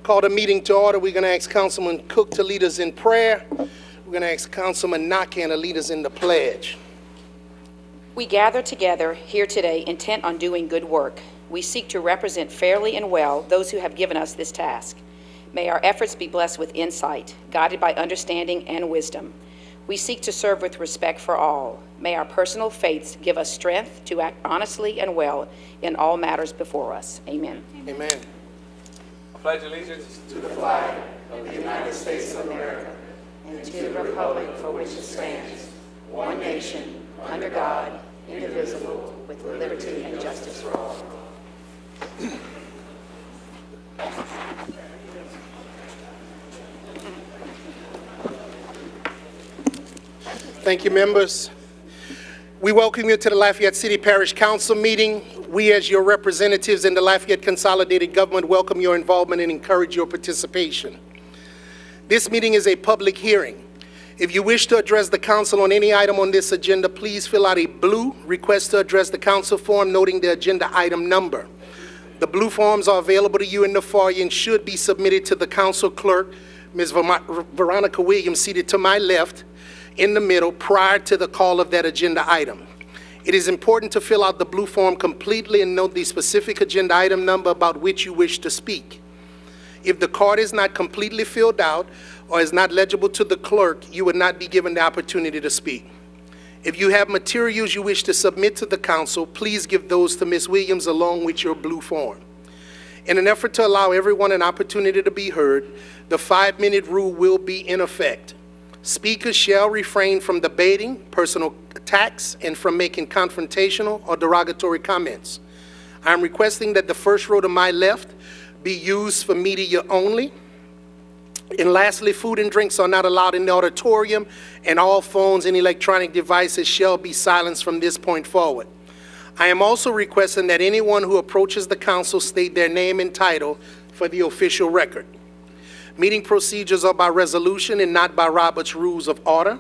Call the meeting to order. We're going to ask Councilman Cook to lead us in prayer. We're going to ask Councilman Nell Han to lead us in the pledge. We gather together here today intent on doing good work. We seek to represent fairly and well those who have given us this task. May our efforts be blessed with insight, guided by understanding and wisdom. We seek to serve with respect for all. May our personal faiths give us strength to act honestly and well in all matters before us. Amen. Amen. I pledge allegiance to the flag of the United States of America and to the republic for which it stands, one nation, under God, indivisible, with liberty and justice for all. Thank you, members. We welcome you to the Lafayette City Parish Council meeting. We, as your representatives in the Lafayette Consolidated Government, welcome your involvement and encourage your participation. This meeting is a public hearing. If you wish to address the council on any item on this agenda, please fill out a blue request to address the council form noting the agenda item number. The blue forms are available to you in the foyer and should be submitted to the council clerk, Ms. Veronica Williams, seated to my left, in the middle, prior to the call of that agenda item. It is important to fill out the blue form completely and note the specific agenda item number about which you wish to speak. If the card is not completely filled out or is not legible to the clerk, you would not be given the opportunity to speak. If you have materials you wish to submit to the council, please give those to Ms. Williams along with your blue form. In an effort to allow everyone an opportunity to be heard, the 5-minute rule will be in effect. Speakers shall refrain from debating, personal attacks, and from making confrontational or derogatory comments. I am requesting that the first row to my left be used for media only. And lastly, food and drinks are not allowed in the auditorium, and all phones and electronic devices shall be silenced from this point forward. I am also requesting that anyone who approaches the council state their name and title for the official record. Meeting procedures are by resolution and not by Robert's Rules of Order.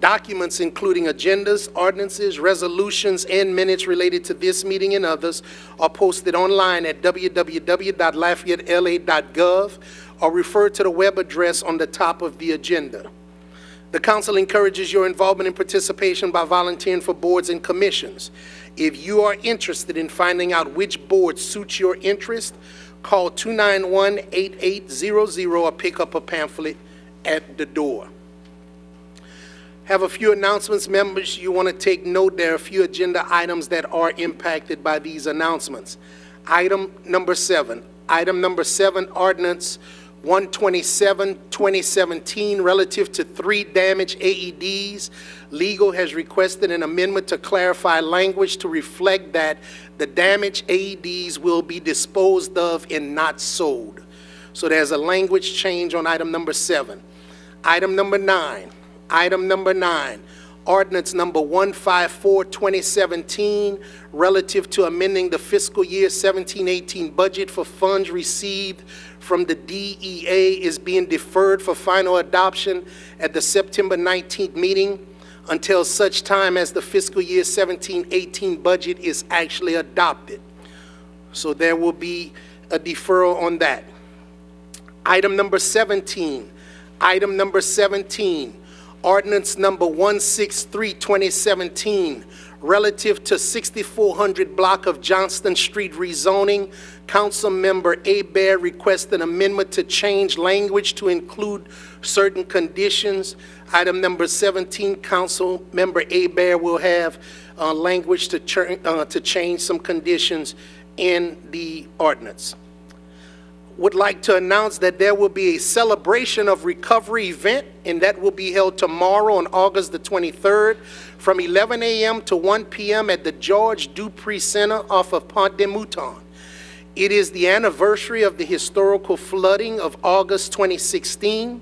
Documents including agendas, ordinances, resolutions, and minutes related to this meeting and others are posted online at www.lafayettela.gov or refer to the web address on the top of the agenda. The council encourages your involvement and participation by volunteering for boards and commissions. If you are interested in finding out which board suits your interest, call 291-8800 or pick up a pamphlet at the door. Have a few announcements, members. You want to take note there are a few agenda items that are impacted by these announcements. Item number 7, ordinance 127-2017 relative to 3 damaged AEDs. Legal has requested an amendment to clarify language to reflect that the damaged AEDs will be disposed of and not sold. So there's a language change on item number 7. Item number 9, ordinance number 154-2017 relative to amending the fiscal year 17-18 budget for funds received from the DEA is being deferred for final adoption at the September 19th meeting until such time as the fiscal year 17-18 budget is actually adopted. So there will be a deferral on that. Item number 17, ordinance number 163-2017 relative to 6400 block of Johnston Street rezoning. Council member Hebert requests an amendment to change language to include certain conditions. Item number 17, Council member Hebert will have language to change some conditions in the ordinance. Would like to announce that there will be a celebration of recovery event, and that will be held tomorrow on August the 23rd from 11 a.m. to 1 p.m. at the George Dupree Center off of Pont de Mouton. It is the anniversary of the historical flooding of August 2016.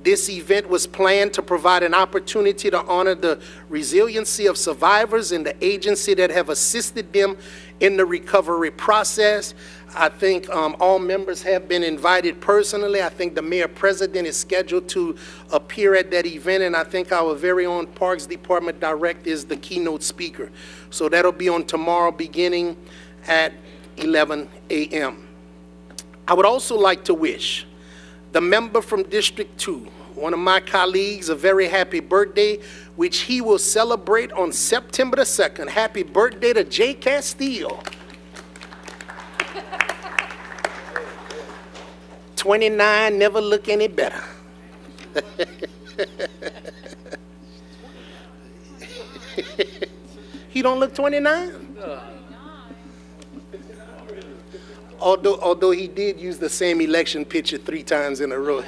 This event was planned to provide an opportunity to honor the resiliency of survivors and the agency that have assisted them in the recovery process. I think all members have been invited personally. I think the mayor president is scheduled to appear at that event, and I think our very own Parks Department director is the keynote speaker. So that'll be on tomorrow beginning at 11 a.m. I would also like to wish the member from District 2, one of my colleagues, a very happy birthday, which he will celebrate on September the 2nd. Happy birthday to Jay Castile. 29, never look any better. He don't look 29? Although he did use the same election picture 3 times in a row.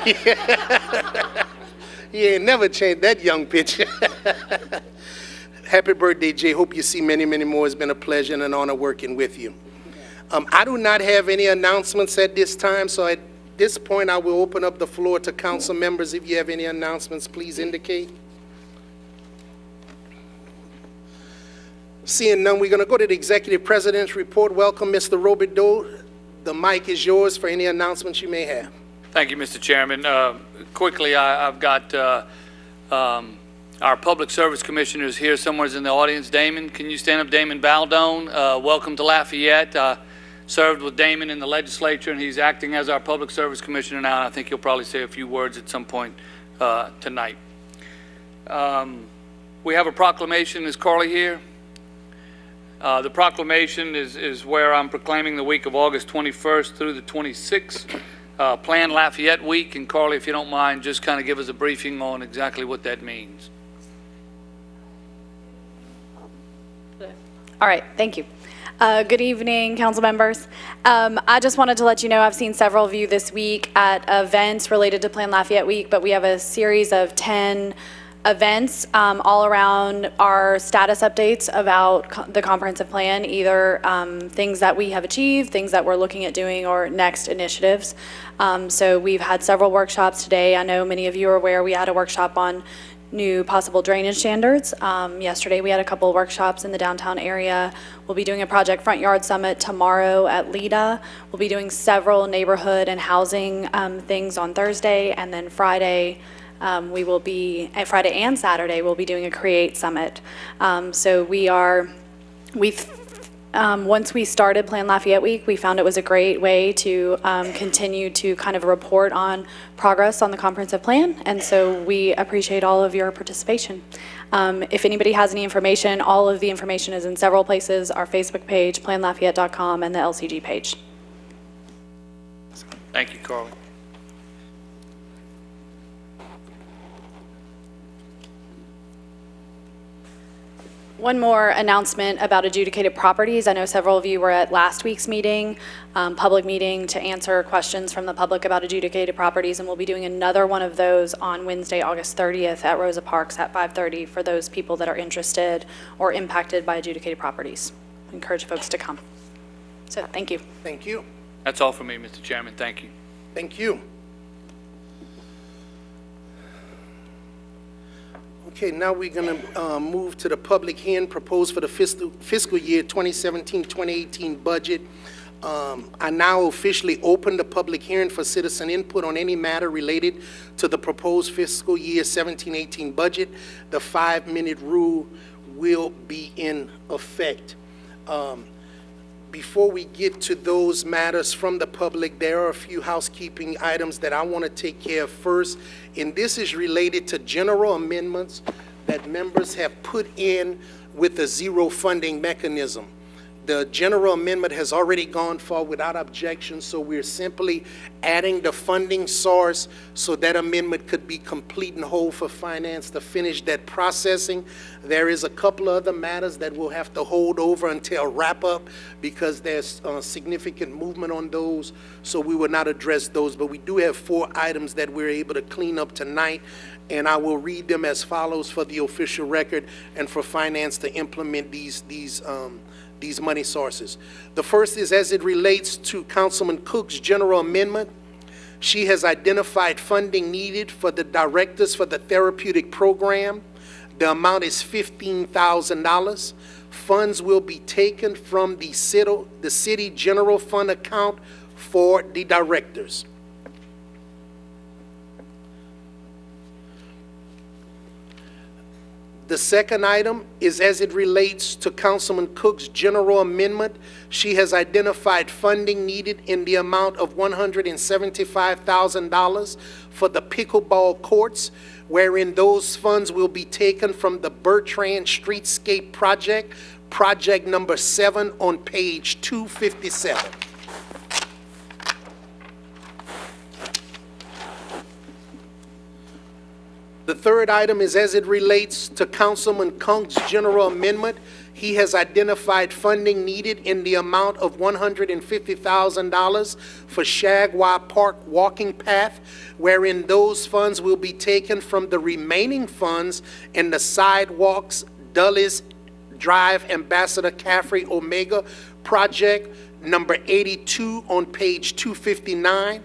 He ain't never changed that young picture. Happy birthday, Jay. Hope you see many, many more. It's been a pleasure and an honor working with you. I do not have any announcements at this time, so at this point, I will open up the floor to council members. If you have any announcements, please indicate. Seeing none, we're going to go to the executive president's report. Welcome, Mr. Robideau. The mic is yours for any announcements you may have. Thank you, Mr. Chairman. Quickly, I've got our Public Service Commissioners here somewhere in the audience. Damon, can you stand up? Damon Baldone, welcome to Lafayette. Served with Damon in the legislature, and he's acting as our Public Service Commissioner now, and I think he'll probably say a few words at some point tonight. We have a proclamation. Is Carly here? The proclamation is where I'm proclaiming the week of August 21st through the 26th, Plan Lafayette Week. And Carly, if you don't mind, just kind of give us a briefing on exactly what that means. All right, thank you. Good evening, council members. I just wanted to let you know I've seen several of you this week at events related to Plan Lafayette Week, but we have a series of 10 events all around our status updates about the comprehensive plan, either things that we have achieved, things that we're looking at doing, or next initiatives. So we've had several workshops today. I know many of you are aware we had a workshop on new possible drainage standards. Yesterday we had a couple of workshops in the downtown area. We'll be doing a Project Front Yard Summit tomorrow at LIDA. We'll be doing several neighborhood and housing things on Thursday, and then Friday Friday and Saturday we'll be doing a Create Summit. So once we started Plan Lafayette Week, we found it was a great way to continue to kind of report on progress on the comprehensive plan, and so we appreciate all of your participation. If anybody has any information, all of the information is in several places: our Facebook page, planlafayette.com, and the LCG page. Thank you, Carly. One more announcement about adjudicated properties. I know several of you were at last week's meeting, public meeting, to answer questions from the public about adjudicated properties, and we'll be doing another one of those on Wednesday, August 30th at Rosa Parks at 5:30 for those people that are interested or impacted by adjudicated properties. I encourage folks to come. So thank you. Thank you. That's all for me, Mr. Chairman. Thank you. Thank you. Okay, now we're going to move to the public hearing proposed for the fiscal year 2017-2018 budget. I now officially open the public hearing for citizen input on any matter related to the proposed fiscal year 17-18 budget. The 5-minute rule will be in effect. Before we get to those matters from the public, there are a few housekeeping items that I want to take care of first, and this is related to general amendments that members have put in with the zero funding mechanism. The general amendment has already gone forward without objection, so we're simply adding the funding source so that amendment could be complete and whole for finance to finish that processing. There is a couple of other matters that we'll have to hold over until wrap up because there's significant movement on those, so we will not address those. But we do have 4 items that we're able to clean up tonight, and I will read them as follows for the official record and for finance to implement these money sources. The first is as it relates to Councilman Cook's general amendment. She has identified funding needed for the directors for the therapeutic program. The amount is $15,000. Funds will be taken from the city general fund account for the directors. The second item is as it relates to Councilman Cook's general amendment. She has identified funding needed in the amount of $175,000 for the pickleball courts, wherein those funds will be taken from the Bertrand Streetscape Project, project number 7 on page 257. The third item is as it relates to Councilman Kunk's general amendment. He has identified funding needed in the amount of $150,000 for Shagway Park walking path, wherein those funds will be taken from the remaining funds in the sidewalks Dulles Drive Ambassador Caffrey Omega project number 82 on page 259.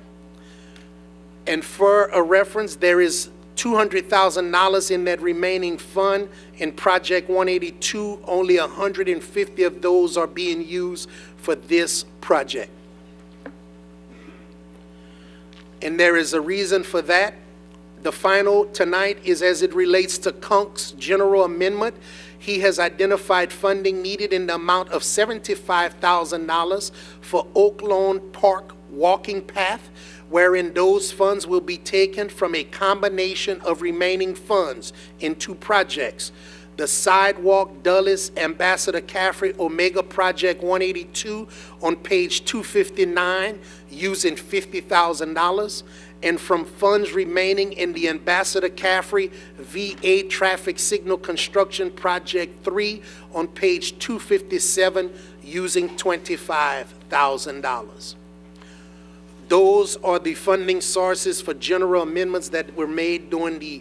And for a reference, there is $200,000 in that remaining fund. In Project 182, only 150 of those are being used for this project. And there is a reason for that. The final tonight is as it relates to Kunk's general amendment. He has identified funding needed in the amount of $75,000 for Oak Lawn Park walking path, wherein those funds will be taken from a combination of remaining funds in 2 projects. The Sidewalk Dulles Ambassador Caffrey Omega Project 182 on page 259 using $50,000, and from funds remaining in the Ambassador Caffrey V8 Traffic Signal Construction Project 3 on page 257 using $25,000. Those are the funding sources for general amendments that were made during the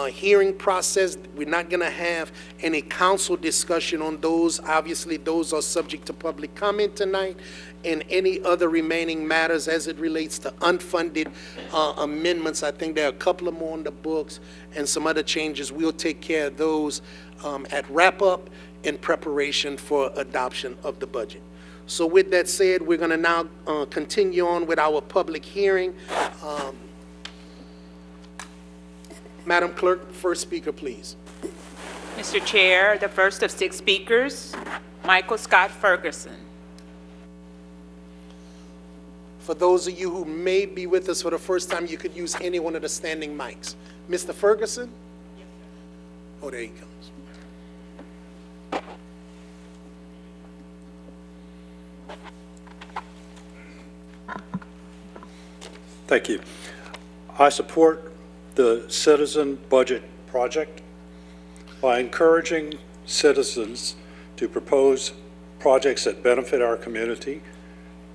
hearing process. We're not going to have any council discussion on those. Obviously, those are subject to public comment tonight, and any other remaining matters as it relates to unfunded amendments. I think there are a couple of more on the books and some other changes. We'll take care of those at wrap-up in preparation for adoption of the budget. So with that said, we're going to now continue on with our public hearing. Madam Clerk, first speaker, please. Mr. Chair, the first of 6 speakers, Michael Scott Ferguson. For those of you who may be with us for the first time, you could use any one of the standing mics. Mr. Ferguson? Oh, there he comes. Thank you. I support the Citizen Budget Project by encouraging citizens to propose projects that benefit our community.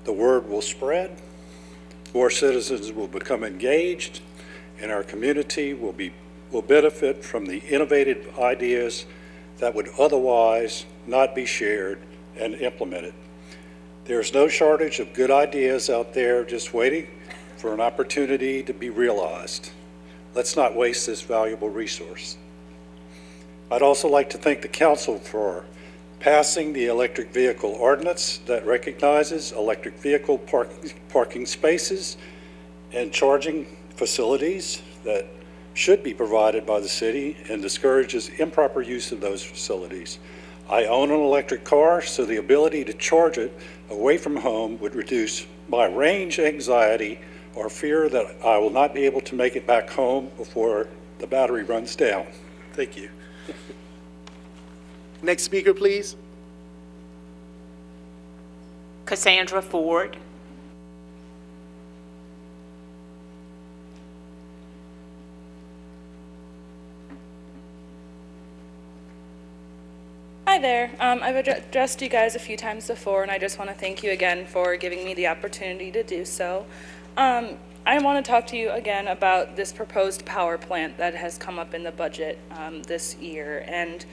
The word will spread, more citizens will become engaged, and our community will benefit from the innovative ideas that would otherwise not be shared and implemented. There's no shortage of good ideas out there just waiting for an opportunity to be realized. Let's not waste this valuable resource. I'd also like to thank the council for passing the electric vehicle ordinance that recognizes electric vehicle parking spaces and charging facilities that should be provided by the city and discourages improper use of those facilities. I own an electric car, so the ability to charge it away from home would reduce my range anxiety or fear that I will not be able to make it back home before the battery runs down. Thank you. Next speaker, please. Cassandra Ford. Hi there. I've addressed you guys a few times before, and I just want to thank you again for giving me the opportunity to do so. I want to talk to you again about this proposed power plant that has come up in the budget this year. And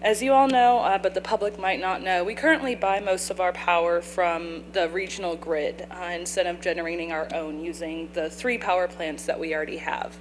as you all know, but the public might not know, we currently buy most of our power from the regional grid instead of generating our own using the 3 power plants that we already have.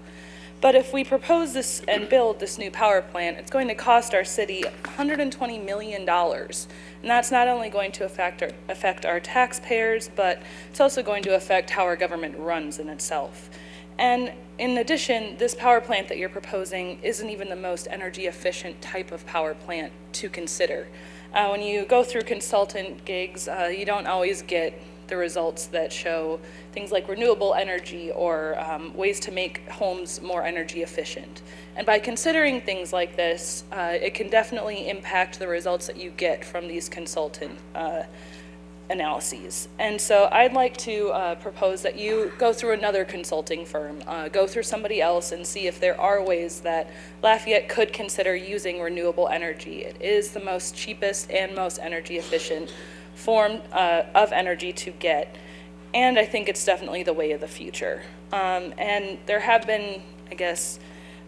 But if we propose this and build this new power plant, it's going to cost our city $120 million. And that's not only going to affect our taxpayers, but it's also going to affect how our government runs in itself. And in addition, this power plant that you're proposing isn't even the most energy efficient type of power plant to consider. When you go through consultant gigs, you don't always get the results that show things like renewable energy or ways to make homes more energy efficient. And by considering things like this, it can definitely impact the results that you get from these consultant analyses. And so I'd like to propose that you go through another consulting firm, go through somebody else and see if there are ways that Lafayette could consider using renewable energy. It is the most cheapest and most energy efficient form of energy to get. And I think it's definitely the way of the future. And there have been, I guess,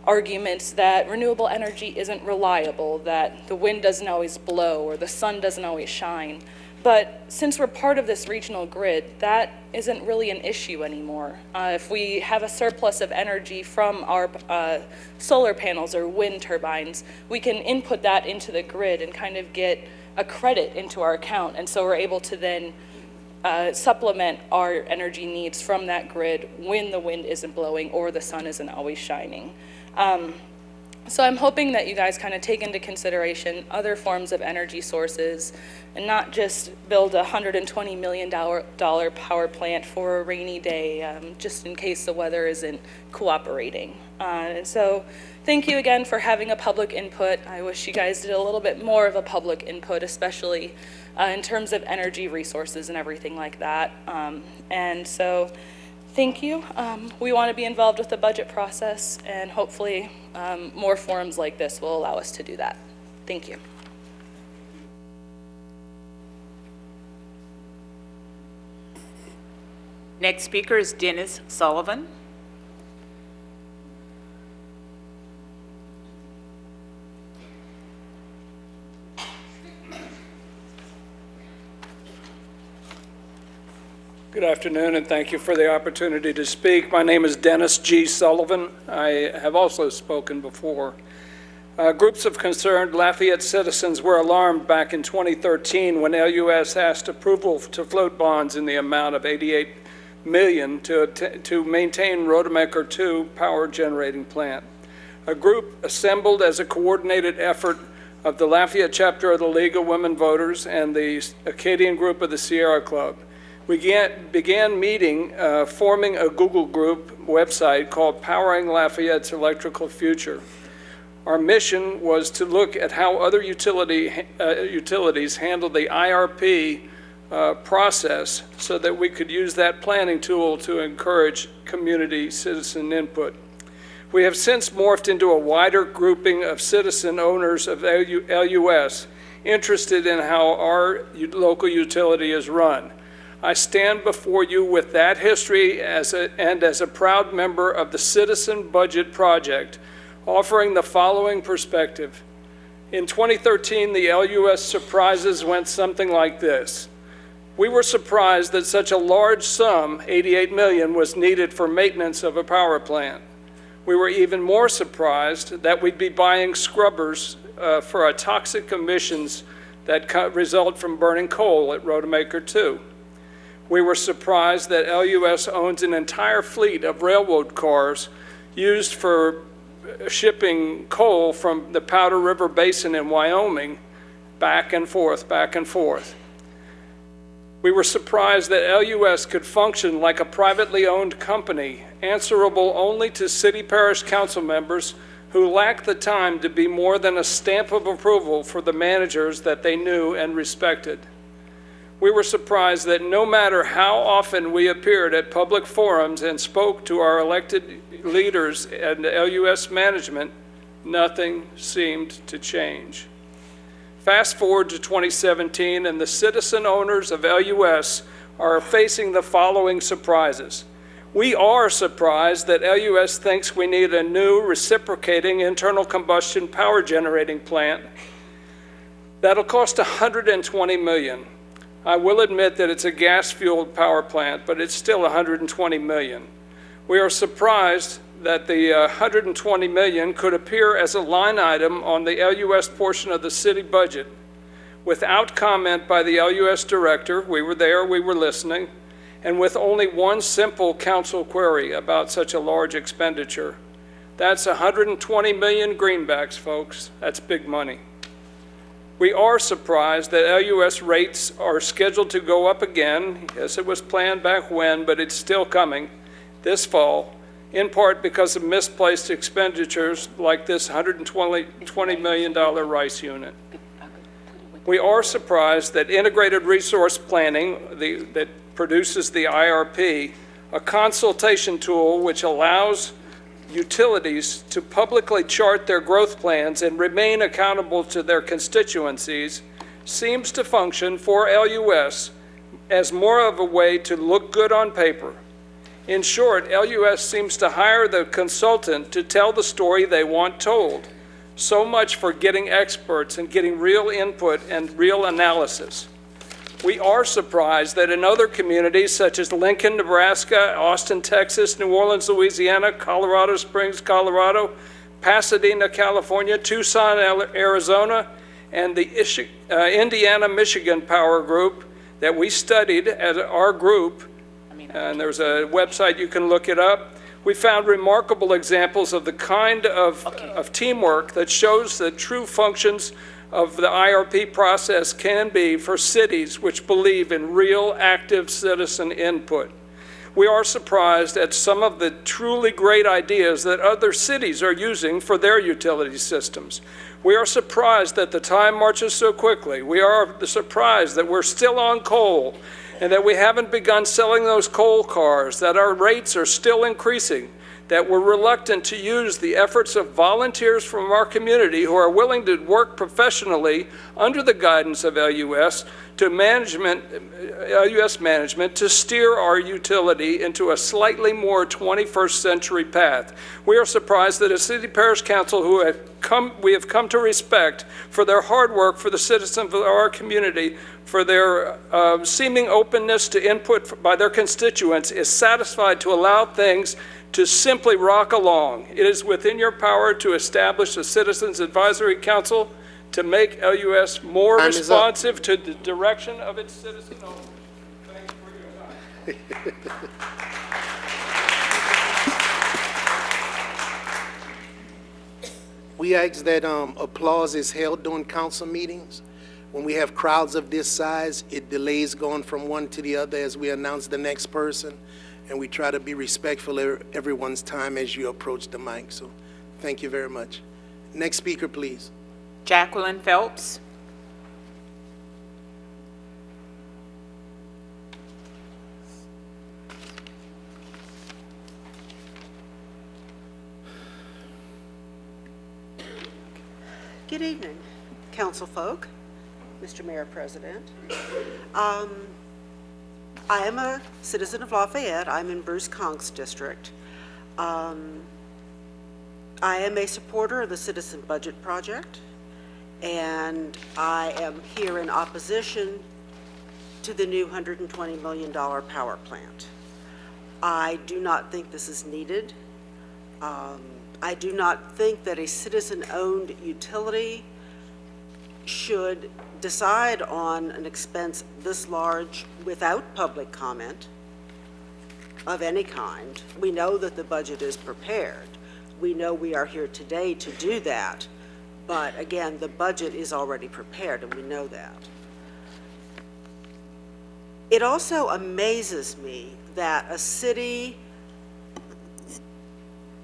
arguments that renewable energy isn't reliable, that the wind doesn't always blow or the sun doesn't always shine. But since we're part of this regional grid, that isn't really an issue anymore. If we have a surplus of energy from our solar panels or wind turbines, we can input that into the grid and kind of get a credit into our account. And so we're able to then supplement our energy needs from that grid when the wind isn't blowing or the sun isn't always shining. So I'm hoping that you guys kind of take into consideration other forms of energy sources and not just build a $120 million power plant for a rainy day, just in case the weather isn't cooperating. And so thank you again for having a public input. I wish you guys did a little bit more of a public input, especially in terms of energy resources and everything like that. And so thank you. We want to be involved with the budget process, and hopefully more forums like this will allow us to do that. Thank you. Next speaker is Dennis Sullivan. Good afternoon, and thank you for the opportunity to speak. My name is Dennis G. Sullivan. I have also spoken before. Groups of concerned Lafayette citizens were alarmed back in 2013 when LUS asked approval to float bonds in the amount of $88 million to maintain Rodemaker II power generating plant. A group assembled as a coordinated effort of the Lafayette chapter of the League of Women Voters and the Acadian group of the Sierra Club. We began meeting, forming a Google group website called Powering Lafayette's Electrical Future. Our mission was to look at how other utilities handle the IRP process so that we could use that planning tool to encourage community citizen input. We have since morphed into a wider grouping of citizen owners of LUS interested in how our local utility is run. I stand before you with that history as a proud member of the Citizen Budget Project, offering the following perspective. In 2013, the LUS surprises went something like this. We were surprised that such a large sum, $88 million, was needed for maintenance of a power plant. We were even more surprised that we'd be buying scrubbers for our toxic emissions that result from burning coal at Rodemaker II. We were surprised that LUS owns an entire fleet of railroad cars used for shipping coal from the Powder River Basin in Wyoming back and forth, back and forth. We were surprised that LUS could function like a privately owned company, answerable only to city parish council members who lacked the time to be more than a stamp of approval for the managers that they knew and respected. We were surprised that no matter how often we appeared at public forums and spoke to our elected leaders and LUS management, nothing seemed to change. Fast forward to 2017, and the citizen owners of LUS are facing the following surprises. We are surprised that LUS thinks we need a new reciprocating internal combustion power generating plant that'll cost $120 million. I will admit that it's a gas-fueled power plant, but it's still $120 million. We are surprised that the $120 million could appear as a line item on the LUS portion of the city budget without comment by the LUS director. We were there, we were listening, and with only one simple council query about such a large expenditure. That's 120 million greenbacks, folks. That's big money. We are surprised that LUS rates are scheduled to go up again. Yes, it was planned back when, but it's still coming this fall, in part because of misplaced expenditures like this $120 million rice unit. We are surprised that integrated resource planning that produces the IRP, a consultation tool which allows utilities to publicly chart their growth plans and remain accountable to their constituencies, seems to function for LUS as more of a way to look good on paper. In short, LUS seems to hire the consultant to tell the story they want told. So much for getting experts and getting real input and real analysis. We are surprised that in other communities such as Lincoln, Nebraska, Austin, Texas, New Orleans, Louisiana, Colorado Springs, Colorado, Pasadena, California, Tucson, Arizona, and the Indiana-Michigan Power Group that we studied as our group, and there's a website you can look it up. We found remarkable examples of the kind of teamwork that shows the true functions of the IRP process can be for cities which believe in real active citizen input. We are surprised at some of the truly great ideas that other cities are using for their utility systems. We are surprised that the time marches so quickly. We are surprised that we're still on coal and that we haven't begun selling those coal cars, that our rates are still increasing, that we're reluctant to use the efforts of volunteers from our community who are willing to work professionally under the guidance of LUS management to steer our utility into a slightly more 21st century path. We are surprised that a city parish council who we have come to respect for their hard work for the citizens of our community, for their seeming openness to input by their constituents, is satisfied to allow things to simply rock along. It is within your power to establish a Citizens Advisory Council to make LUS more responsive to the direction of its citizen owners. Thanks for your time. We ask that applause is held during council meetings. When we have crowds of this size, it delays going from one to the other as we announce the next person. And we try to be respectful of everyone's time as you approach the mic. So thank you very much. Next speaker, please. Jacqueline Phelps. Good evening, council folk, Mr. Mayor President. I am a citizen of Lafayette. I'm in Bruce Conk's district. I am a supporter of the Citizen Budget Project, and I am here in opposition to the new $120 million power plant. I do not think this is needed. I do not think that a citizen-owned utility should decide on an expense this large without public comment of any kind. We know that the budget is prepared. We know we are here today to do that. But again, the budget is already prepared, and we know that. It also amazes me that a city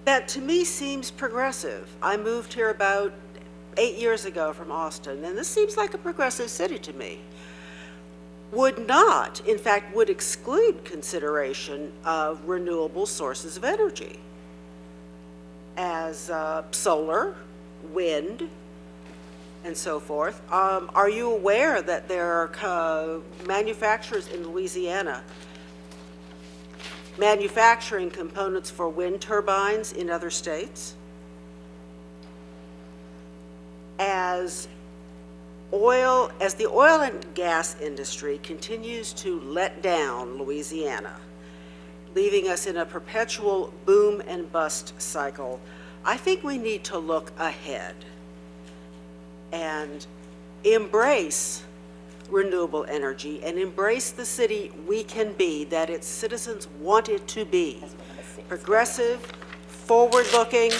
that to me seems progressive. I moved here about 8 years ago from Austin, and this seems like a progressive city to me, would not, in fact, would exclude consideration of renewable sources of energy as solar, wind, and so forth. Are you aware that there are manufacturers in Louisiana manufacturing components for wind turbines in other states? As the oil and gas industry continues to let down Louisiana, leaving us in a perpetual boom and bust cycle, I think we need to look ahead and embrace renewable energy and embrace the city we can be, that its citizens want it to be. Progressive, forward-looking,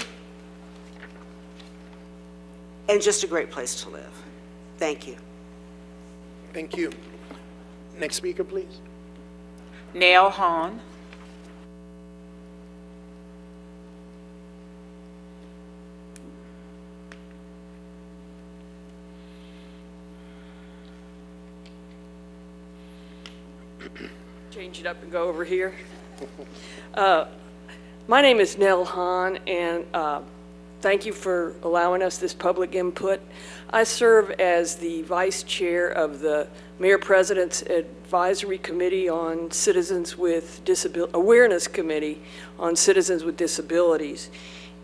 and just a great place to live. Thank you. Thank you. Next speaker, please. Nell Han. Change it up and go over here. My name is Nell Han, and thank you for allowing us this public input. I serve as the vice chair of the Mayor President's Advisory Committee on Citizens with Disabilities, Awareness Committee on Citizens with Disabilities.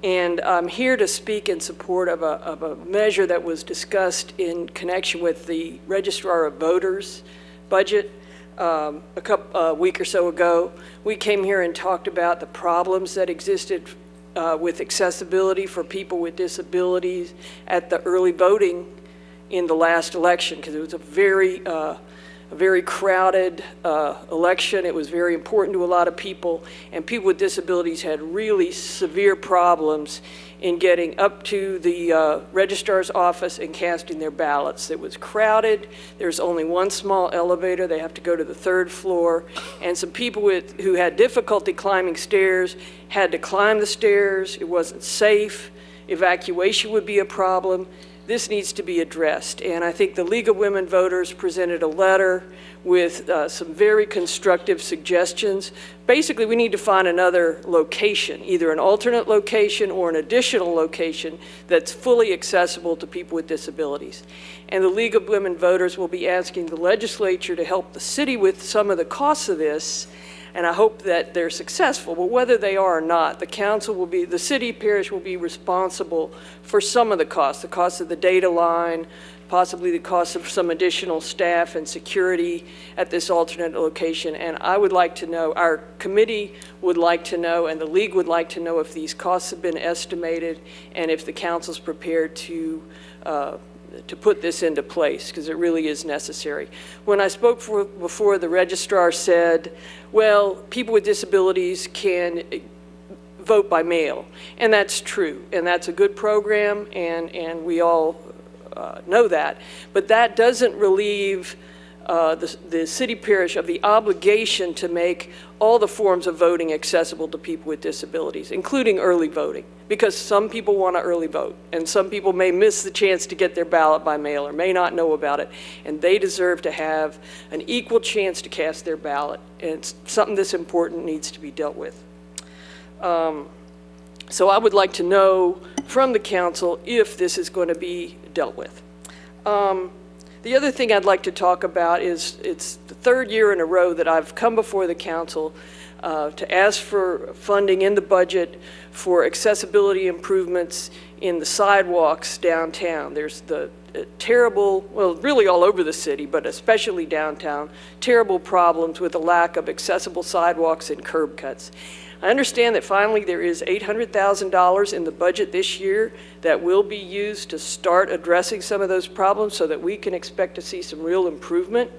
And I'm here to speak in support of a measure that was discussed in connection with the Registrar of Voters budget a week or so ago. We came here and talked about the problems that existed with accessibility for people with disabilities at the early voting in the last election, because it was a very crowded election. It was very important to a lot of people, and people with disabilities had really severe problems in getting up to the registrar's office and casting their ballots. It was crowded. There's only one small elevator. They have to go to the third floor. And some people who had difficulty climbing stairs had to climb the stairs. It wasn't safe. Evacuation would be a problem. This needs to be addressed. And I think the League of Women Voters presented a letter with some very constructive suggestions. Basically, we need to find another location, either an alternate location or an additional location that's fully accessible to people with disabilities. And the League of Women Voters will be asking the legislature to help the city with some of the costs of this, and I hope that they're successful. But whether they are or not, the city parish will be responsible for some of the cost of the data line, possibly the cost of some additional staff and security at this alternate location. And I would like to know, our committee would like to know, and the league would like to know if these costs have been estimated and if the council's prepared to put this into place, because it really is necessary. When I spoke before, the registrar said, well, people with disabilities can vote by mail, and that's true, and that's a good program, and we all know that, but that doesn't relieve the city parish of the obligation to make all the forms of voting accessible to people with disabilities, including early voting, because some people want to early vote, and some people may miss the chance to get their ballot by mail or may not know about it, and they deserve to have an equal chance to cast their ballot, and it's something this important needs to be dealt with. So I would like to know from the council if this is going to be dealt with. The other thing I'd like to talk about is it's the third year in a row that I've come before the council to ask for funding in the budget for accessibility improvements in the sidewalks downtown. There's the terrible, well, really all over the city, but especially downtown, terrible problems with the lack of accessible sidewalks and curb cuts. I understand that finally there is $800,000 in the budget this year that will be used to start addressing some of those problems so that we can expect to see some real improvement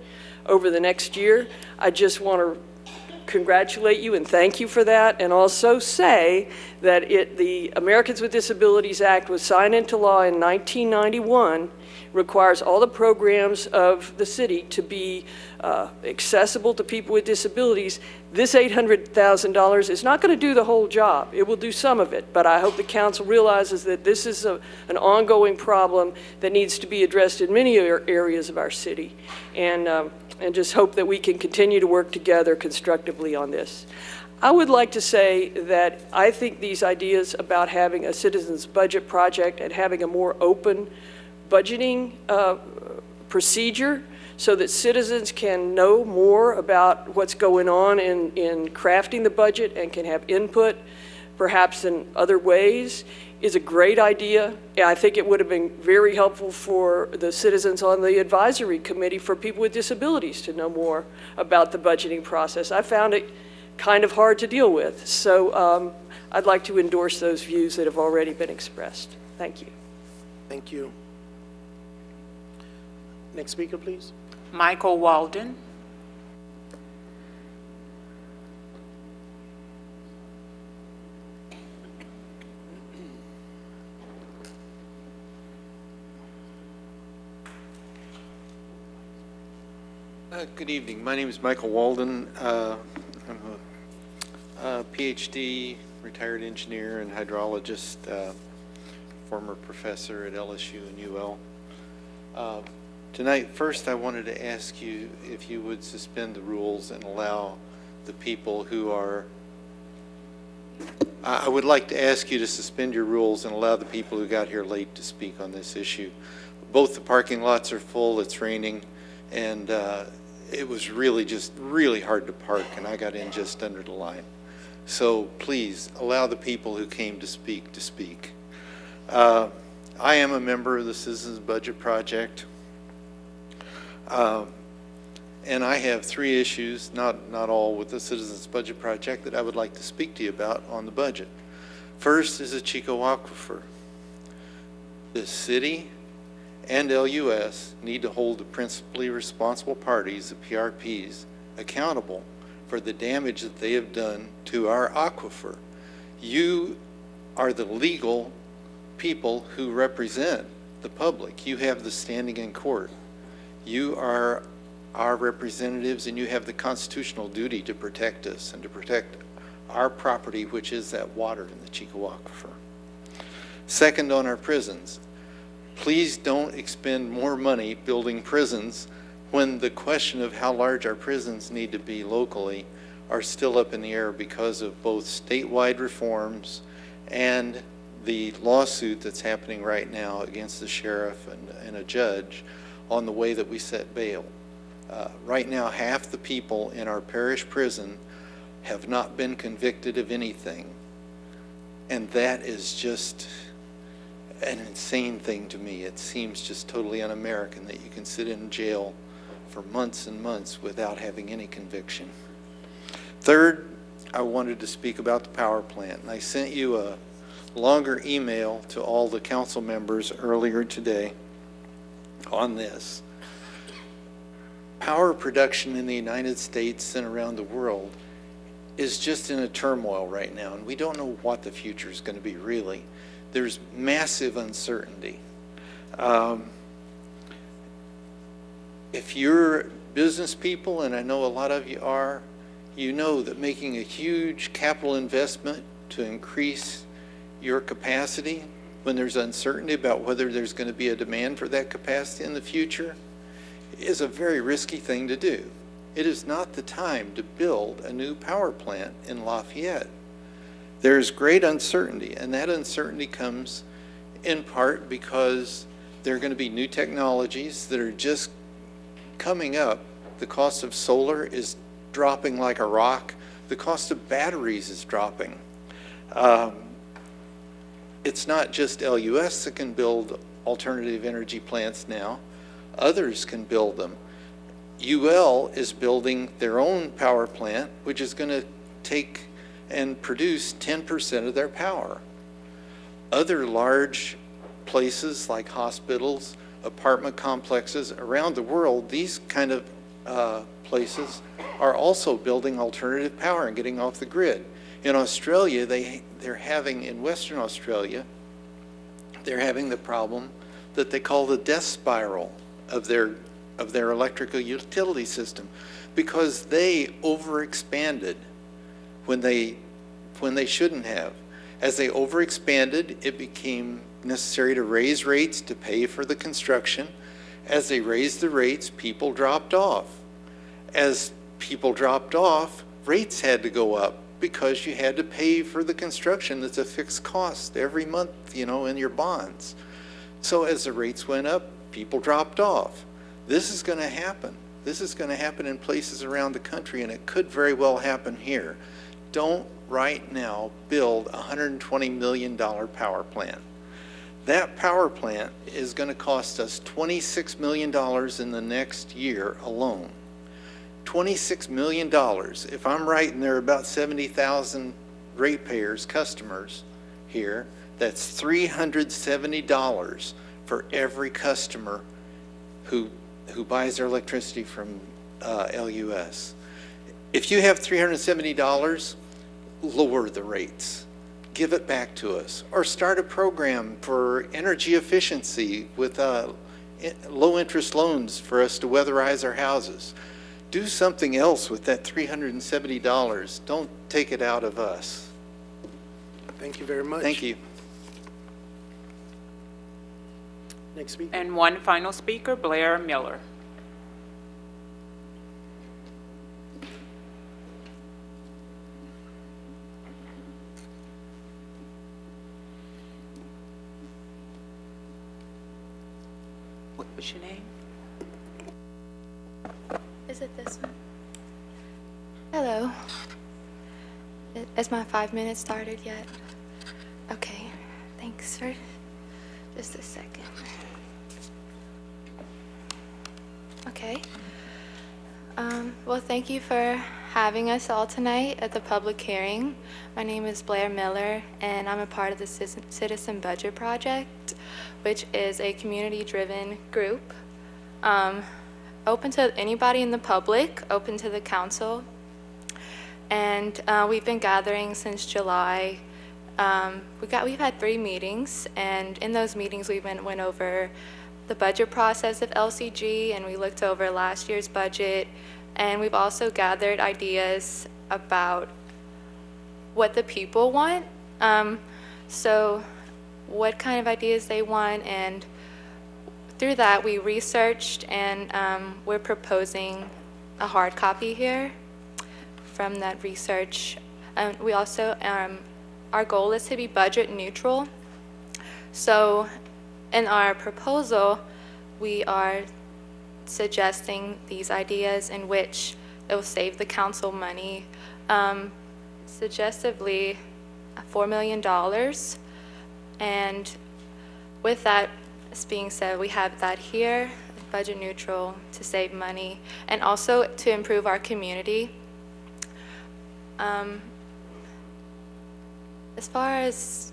over the next year. I just want to congratulate you and thank you for that, and also say that the Americans with Disabilities Act was signed into law in 1991, requires all the programs of the city to be accessible to people with disabilities. This $800,000 is not going to do the whole job. It will do some of it, but I hope the council realizes that this is an ongoing problem that needs to be addressed in many areas of our city, and just hope that we can continue to work together constructively on this. I would like to say that I think these ideas about having a citizens budget project and having a more open budgeting procedure so that citizens can know more about what's going on in crafting the budget and can have input perhaps in other ways is a great idea. I think it would have been very helpful for the citizens on the advisory committee for people with disabilities to know more about the budgeting process. I found it kind of hard to deal with. So I'd like to endorse those views that have already been expressed. Thank you. Thank you. Next speaker, please. Michael Walden. Good evening. My name is Michael Walden. I'm a PhD, retired engineer and hydrologist, former professor at LSU and UL. Tonight, first I wanted to ask you if you would suspend the rules and allow the people who are, I would like to ask you to suspend your rules and allow the people who got here late to speak on this issue. Both the parking lots are full, it's raining, and it was really hard to park, and I got in just under the line. So please allow the people who came to speak to speak. I am a member of the Citizens Budget Project, and I have 3 issues, not all with the Citizens Budget Project, that I would like to speak to you about on the budget. First is the Chico Aquifer. The city and LUS need to hold the principally responsible parties, the PRPs, accountable for the damage that they have done to our aquifer. You are the legal people who represent the public. You have the standing in court. You are our representatives, and you have the constitutional duty to protect us and to protect our property, which is that water in the Chico Aquifer. Second, on our prisons. Please don't expend more money building prisons when the question of how large our prisons need to be locally are still up in the air because of both statewide reforms and the lawsuit that's happening right now against the sheriff and a judge on the way that we set bail. Right now, half the people in our parish prison have not been convicted of anything. And that is just an insane thing to me. It seems just totally un-American that you can sit in jail for months and months without having any conviction. Third, I wanted to speak about the power plant. And I sent you a longer email to all the council members earlier today on this. Power production in the United States and around the world is just in a turmoil right now, and we don't know what the future is going to be really. There's massive uncertainty. If you're business people, and I know a lot of you are, you know that making a huge capital investment to increase your capacity when there's uncertainty about whether there's going to be a demand for that capacity in the future is a very risky thing to do. It is not the time to build a new power plant in Lafayette. There's great uncertainty, and that uncertainty comes in part because there are going to be new technologies that are just coming up. The cost of solar is dropping like a rock. The cost of batteries is dropping. It's not just LUS that can build alternative energy plants now. Others can build them. UL is building their own power plant, which is going to take and produce 10% of their power. Other large places like hospitals, apartment complexes around the world, these kind of places are also building alternative power and getting off the grid. In Australia, they're having, in Western Australia, they're having the problem that they call the death spiral of their electrical utility system, because they overexpanded when they shouldn't have. As they overexpanded, it became necessary to raise rates to pay for the construction. As they raised the rates, people dropped off. As people dropped off, rates had to go up because you had to pay for the construction. That's a fixed cost every month, you know, in your bonds. So as the rates went up, people dropped off. This is going to happen. This is going to happen in places around the country, and it could very well happen here. Don't right now build a $120 million power plant. That power plant is going to cost us $26 million in the next year alone. $26 million. If I'm right, and there are about 70,000 ratepayers, customers here, that's $370 for every customer who who buys their electricity from LUS. If you have $370, lower the rates. Give it back to us. Or start a program for energy efficiency with low-interest loans for us to weatherize our houses. Do something else with that $370. Don't take it out of us. Thank you very much. Thank you. Next speaker. And one final speaker, Blaire Miller. What's your name? Is it this one? Hello. Has my 5 minutes started yet? Okay, thanks for just a second. Okay. Well, thank you for having us all tonight at the public hearing. My name is Blaire Miller, and I'm a part of the Citizen Budget Project, which is a community-driven group open to anybody in the public, open to the council. And we've been gathering since July. We've had 3 meetings, and in those meetings we went over the budget process of LCG, and we looked over last year's budget, and we've also gathered ideas about what the people want. So what kind of ideas they want, and through that we researched, and we're proposing a hard copy here from that research. We also, our goal is to be budget neutral. So in our proposal, we are suggesting these ideas in which it will save the council money, suggestively $4 million. And with that being said, we have that here, budget neutral, to save money, and also to improve our community. As far as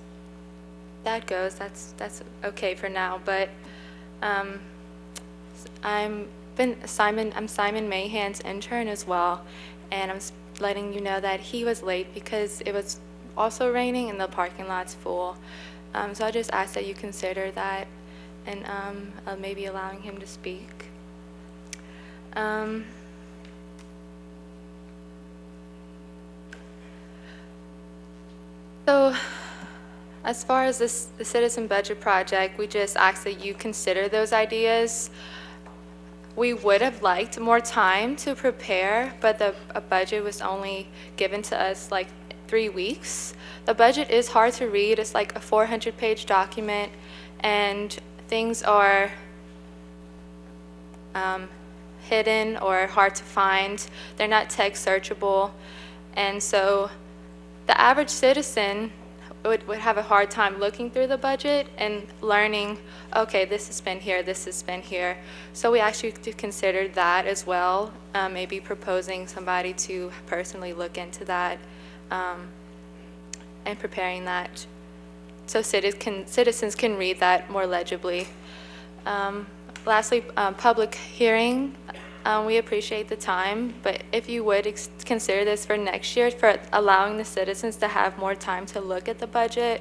that goes, that's okay for now. But I'm Simon Mahan's intern as well, and I'm letting you know that he was late because it was also raining and the parking lot's full. So I just ask that you consider that, and maybe allowing him to speak. So as far as the Citizen Budget Project, we just ask that you consider those ideas. We would have liked more time to prepare, but a budget was only given to us like 3 weeks. The budget is hard to read. It's like a 400-page document, and things are hidden or hard to find. They're not text searchable, and so the average citizen would have a hard time looking through the budget and learning, okay, this has been here, this has been here. So we actually considered that as well, maybe proposing somebody to personally look into that and preparing that so citizens can read that more legibly. Lastly, public hearing. We appreciate the time, but if you would consider this for next year, for allowing the citizens to have more time to look at the budget,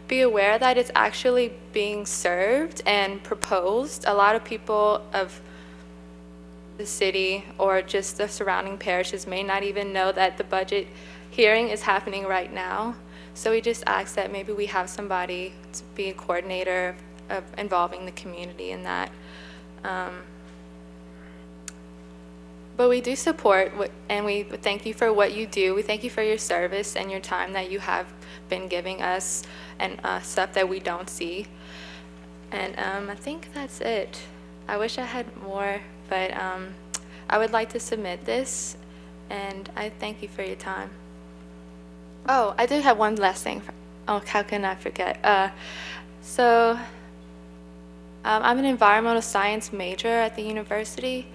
be aware that it's actually being served and proposed. A lot of people of the city or just the surrounding parishes may not even know that the budget hearing is happening right now. So we just ask that maybe we have somebody to be a coordinator of involving the community in that. But we do support, and we thank you for what you do. We thank you for your service and your time that you have been giving us, and stuff that we don't see. And I think that's it. I wish I had more, but I would like to submit this, and I thank you for your time. Oh, I do have one last thing. Oh, how can I forget? I'm an environmental science major at the university.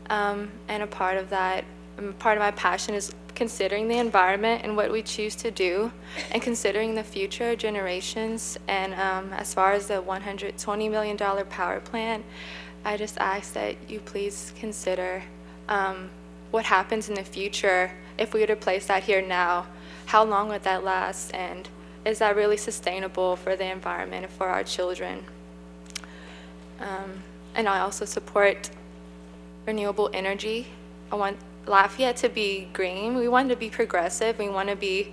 And a part of that, part of my passion is considering the environment and what we choose to do, and considering the future generations. And as far as the $120 million power plant, I just ask that you please consider what happens in the future if we were to place that here now. How long would that last, and is that really sustainable for the environment and for our children? And I also support renewable energy. I want Lafayette to be green. We want to be progressive. We want to be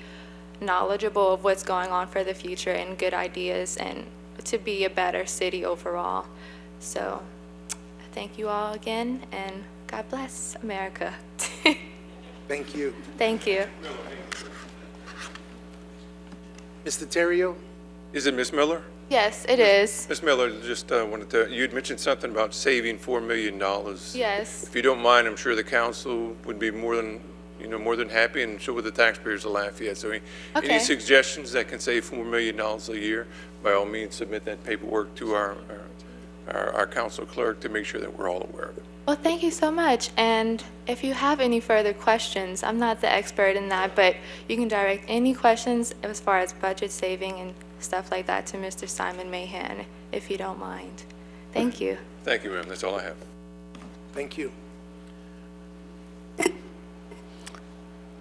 knowledgeable of what's going on for the future and good ideas, and to be a better city overall. So thank you all again, and God bless America. Thank you. Thank you. Mr. Terrio? Is it Ms. Miller? Yes, it is. Ms. Miller, just wanted to, you'd mentioned something about saving $4 million. Yes. If you don't mind, I'm sure the council would be more than happy, and so would the taxpayers of Lafayette. So Okay. any suggestions that can save $4 million a year, by all means, submit that paperwork to our council clerk to make sure that we're all aware of it. Well, thank you so much. And if you have any further questions, I'm not the expert in that, but you can direct any questions as far as budget saving and stuff like that to Mr. Simon Mahan, if you don't mind. Thank you. Thank you, ma'am. That's all I have. Thank you.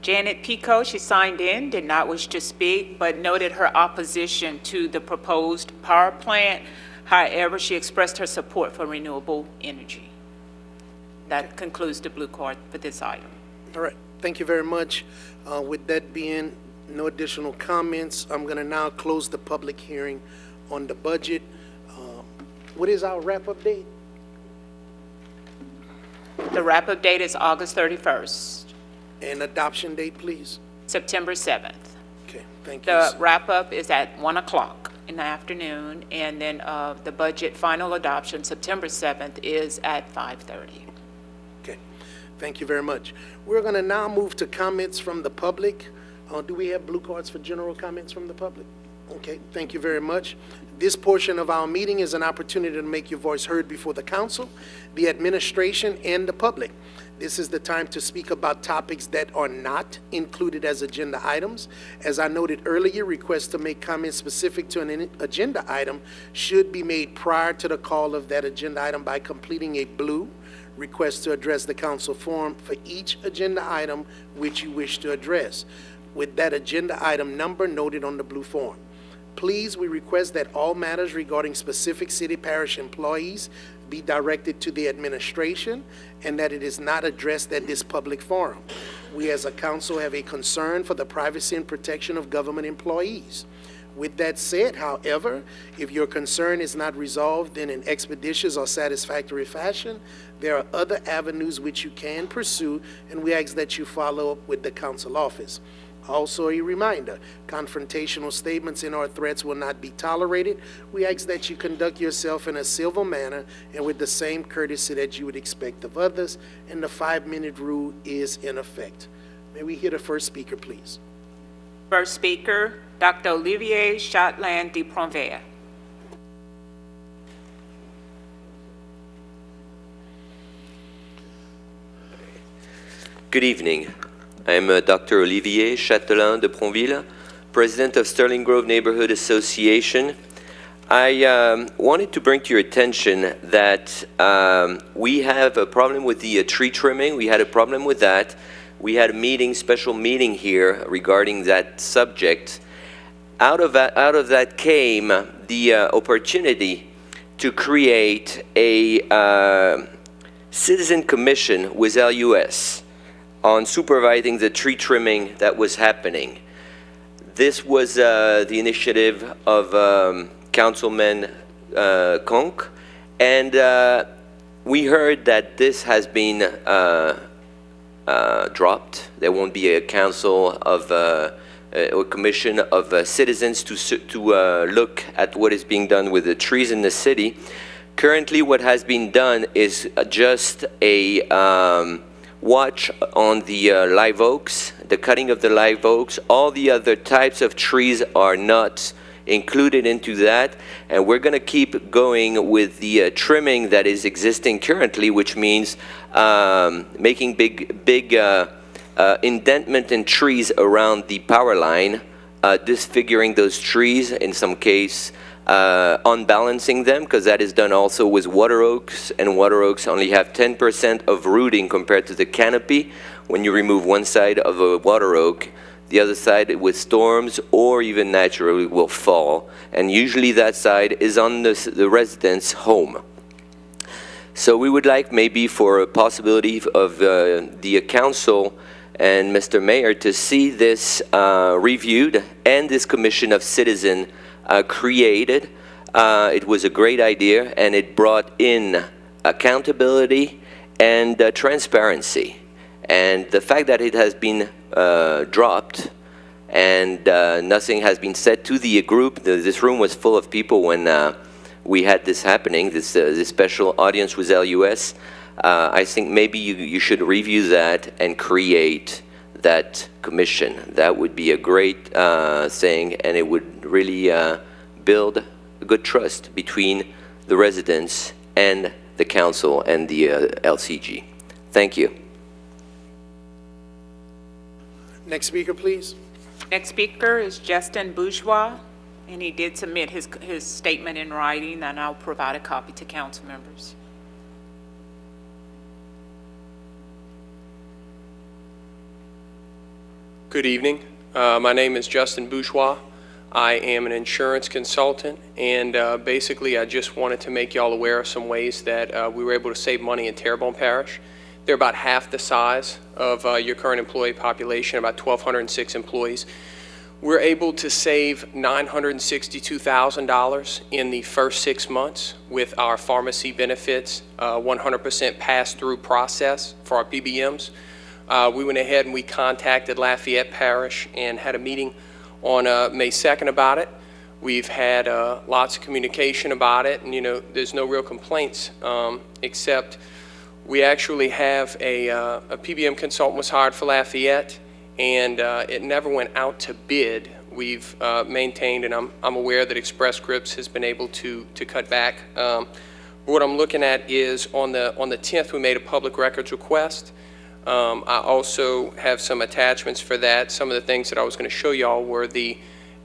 Janet Pico, she signed in, did not wish to speak, but noted her opposition to the proposed power plant. However, she expressed her support for renewable energy. That concludes the blue card for this item. All right, thank you very much. With that being no additional comments, I'm going to now close the public hearing on the budget. What is our wrap-up date? The wrap-up date is August 31st, And adoption date, please? September 7th. Okay, thank you. The wrap-up is at 1 o'clock in the afternoon, and then the budget final adoption, September 7th, is at 5:30. Okay, thank you very much. We're going to now move to comments from the public. Do we have blue cards for general comments from the public? Okay, thank you very much. This portion of our meeting is an opportunity to make your voice heard before the council, the administration, and the public. This is the time to speak about topics that are not included as agenda items. As I noted earlier, requests to make comments specific to an agenda item should be made prior to the call of that agenda item by completing a blue request to address the council form for each agenda item which you wish to address, with that agenda item number noted on the blue form. Please, we request that all matters regarding specific city parish employees be directed to the administration and that it is not addressed at this public forum. We as a council have a concern for the privacy and protection of government employees. With that said, however, if your concern is not resolved in an expeditious or satisfactory fashion, there are other avenues which you can pursue, and we ask that you follow up with the council office. Also a reminder, confrontational statements and or threats will not be tolerated. We ask that you conduct yourself in a civil manner and with the same courtesy that you would expect of others, and the 5-minute rule is in effect. May we hear the first speaker, please? First speaker, Dr. Olivier Shetland de Pronvert. Good evening. I'm Dr. Olivier Shetland de Pronville, President of Sterling Grove Neighborhood Association. I wanted to bring to your attention that we have a problem with the tree trimming. We had a problem with that. We had a meeting, special meeting here regarding that subject. Out of that came the opportunity to create a citizen commission with LUS on supervising the tree trimming that was happening. This was the initiative of Councilman Conk, and we heard that this has been dropped. There won't be a council of or commission of citizens to look at what is being done with the trees in the city. Currently, what has been done is just a watch on the live oaks, the cutting of the live oaks. All the other types of trees are not included into that, and we're going to keep going with the trimming that is existing currently, which means making big indentment in trees around the power line, disfiguring those trees, in some case unbalancing them, because that is done also with water oaks, and water oaks only have 10% of rooting compared to the canopy. When you remove one side of a water oak, the other side with storms or even naturally will fall, and usually that side is on the resident's home. So we would like maybe for a possibility of the council and Mr. Mayor to see this reviewed and this commission of citizens created. It was a great idea, and it brought in accountability and transparency. And the fact that it has been dropped and nothing has been said to the group, this room was full of people when we had this happening, this special audience with LUS. I think maybe you should review that and create that commission. That would be a great thing, and it would really build a good trust between the residents and the council and the LCG. Thank you. Next speaker, please. Next speaker is Justin Bourgeois, and he did submit his statement in writing, and I'll provide a copy to council members. Good evening. My name is Justin Bourgeois. I am an insurance consultant, and basically I just wanted to make y'all aware of some ways that we were able to save money in Terrebonne Parish. They're about half the size of your current employee population, about 1,206 employees. We're able to save $962,000 in the first 6 months with our pharmacy benefits, 100% pass-through process for our PBMs. We went ahead and we contacted Lafayette Parish and had a meeting on May 2nd about it. We've had lots of communication about it, and there's no real complaints except we actually have a PBM consultant was hired for Lafayette, and it never went out to bid. We've maintained, and I'm aware that Express Scripts has been able to cut back. What I'm looking at is on the 10th we made a public records request. I also have some attachments for that. Some of the things that I was going to show y'all were the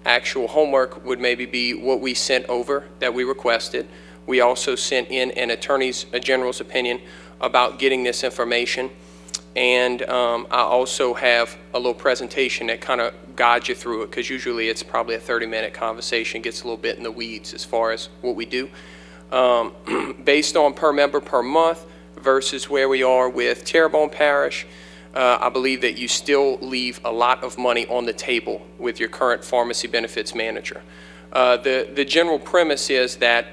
actual homework would maybe be what we sent over that we requested. We also sent in an attorney general's opinion about getting this information. And I also have a little presentation that kind of guides you through it, because usually it's probably a 30-minute conversation, gets a little bit in the weeds as far as what we do. Based on per member per month versus where we are with Terrebonne Parish, I believe that you still leave a lot of money on the table with your current pharmacy benefits manager. The general premise is that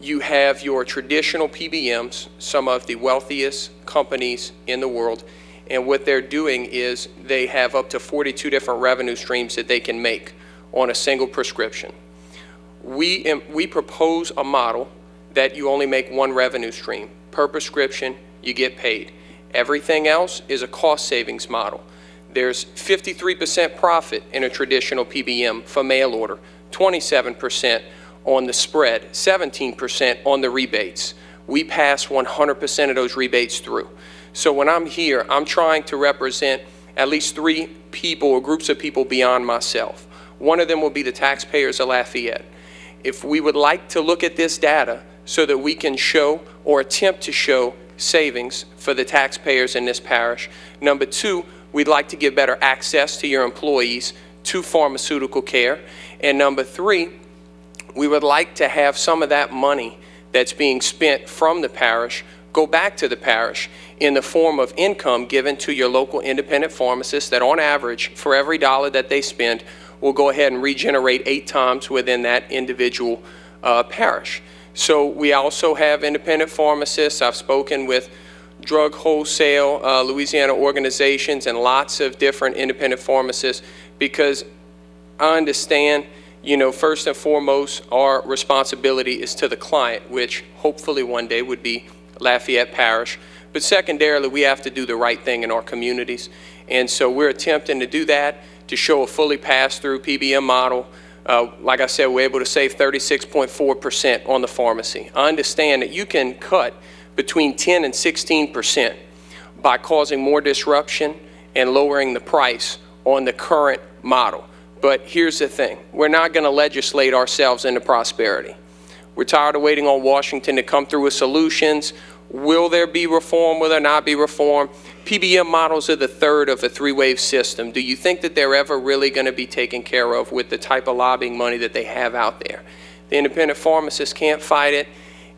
you have your traditional PBMs, some of the wealthiest companies in the world, and what they're doing is they have up to 42 different revenue streams that they can make on a single prescription. We propose a model that you only make one revenue stream. Per prescription, you get paid. Everything else is a cost savings model. There's 53% profit in a traditional PBM for mail order, 27% on the spread, 17% on the rebates. We pass 100% of those rebates through. So when I'm here, I'm trying to represent at least 3 people or groups of people beyond myself. One of them will be the taxpayers of Lafayette. If we would like to look at this data so that we can show or attempt to show savings for the taxpayers in this parish. Number 2, we'd like to give better access to your employees to pharmaceutical care. And number 3, we would like to have some of that money that's being spent from the parish go back to the parish in the form of income given to your local independent pharmacists that on average, for every dollar that they spend, will go ahead and regenerate 8 times within that individual parish. So we also have independent pharmacists. I've spoken with drug wholesale, Louisiana organizations, and lots of different independent pharmacists, because I understand, first and foremost, our responsibility is to the client, which hopefully one day would be Lafayette Parish. But secondarily, we have to do the right thing in our communities. And so we're attempting to do that, to show a fully pass-through PBM model. Like I said, we're able to save 36.4% on the pharmacy. I understand that you can cut between 10 and 16% by causing more disruption and lowering the price on the current model. But here's the thing. We're not going to legislate ourselves into prosperity. We're tired of waiting on Washington to come through with solutions. Will there be reform? Will there not be reform? PBM models are the third of a three-wave system. Do you think that they're ever really going to be taken care of with the type of lobbying money that they have out there? The independent pharmacists can't fight it.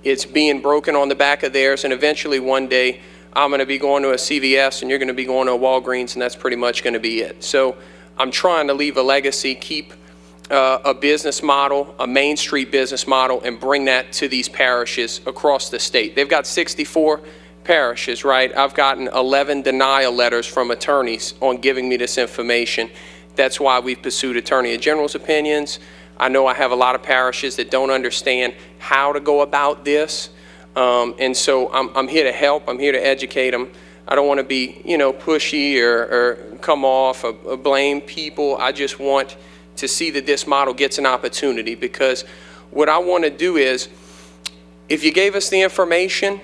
It's being broken on the back of theirs, and eventually one day I'm going to be going to a CVS and you're going to be going to a Walgreens, and that's pretty much going to be it. So I'm trying to leave a legacy, keep a business model, a Main Street business model, and bring that to these parishes across the state. They've got 64 parishes, right? I've gotten 11 denial letters from attorneys on giving me this information. That's why we've pursued Attorney General's opinions. I know I have a lot of parishes that don't understand how to go about this. And so I'm here to help. I'm here to educate them. I don't want to be, pushy or come off or blame people. I just want to see that this model gets an opportunity, because what I want to do is, if you gave us the information,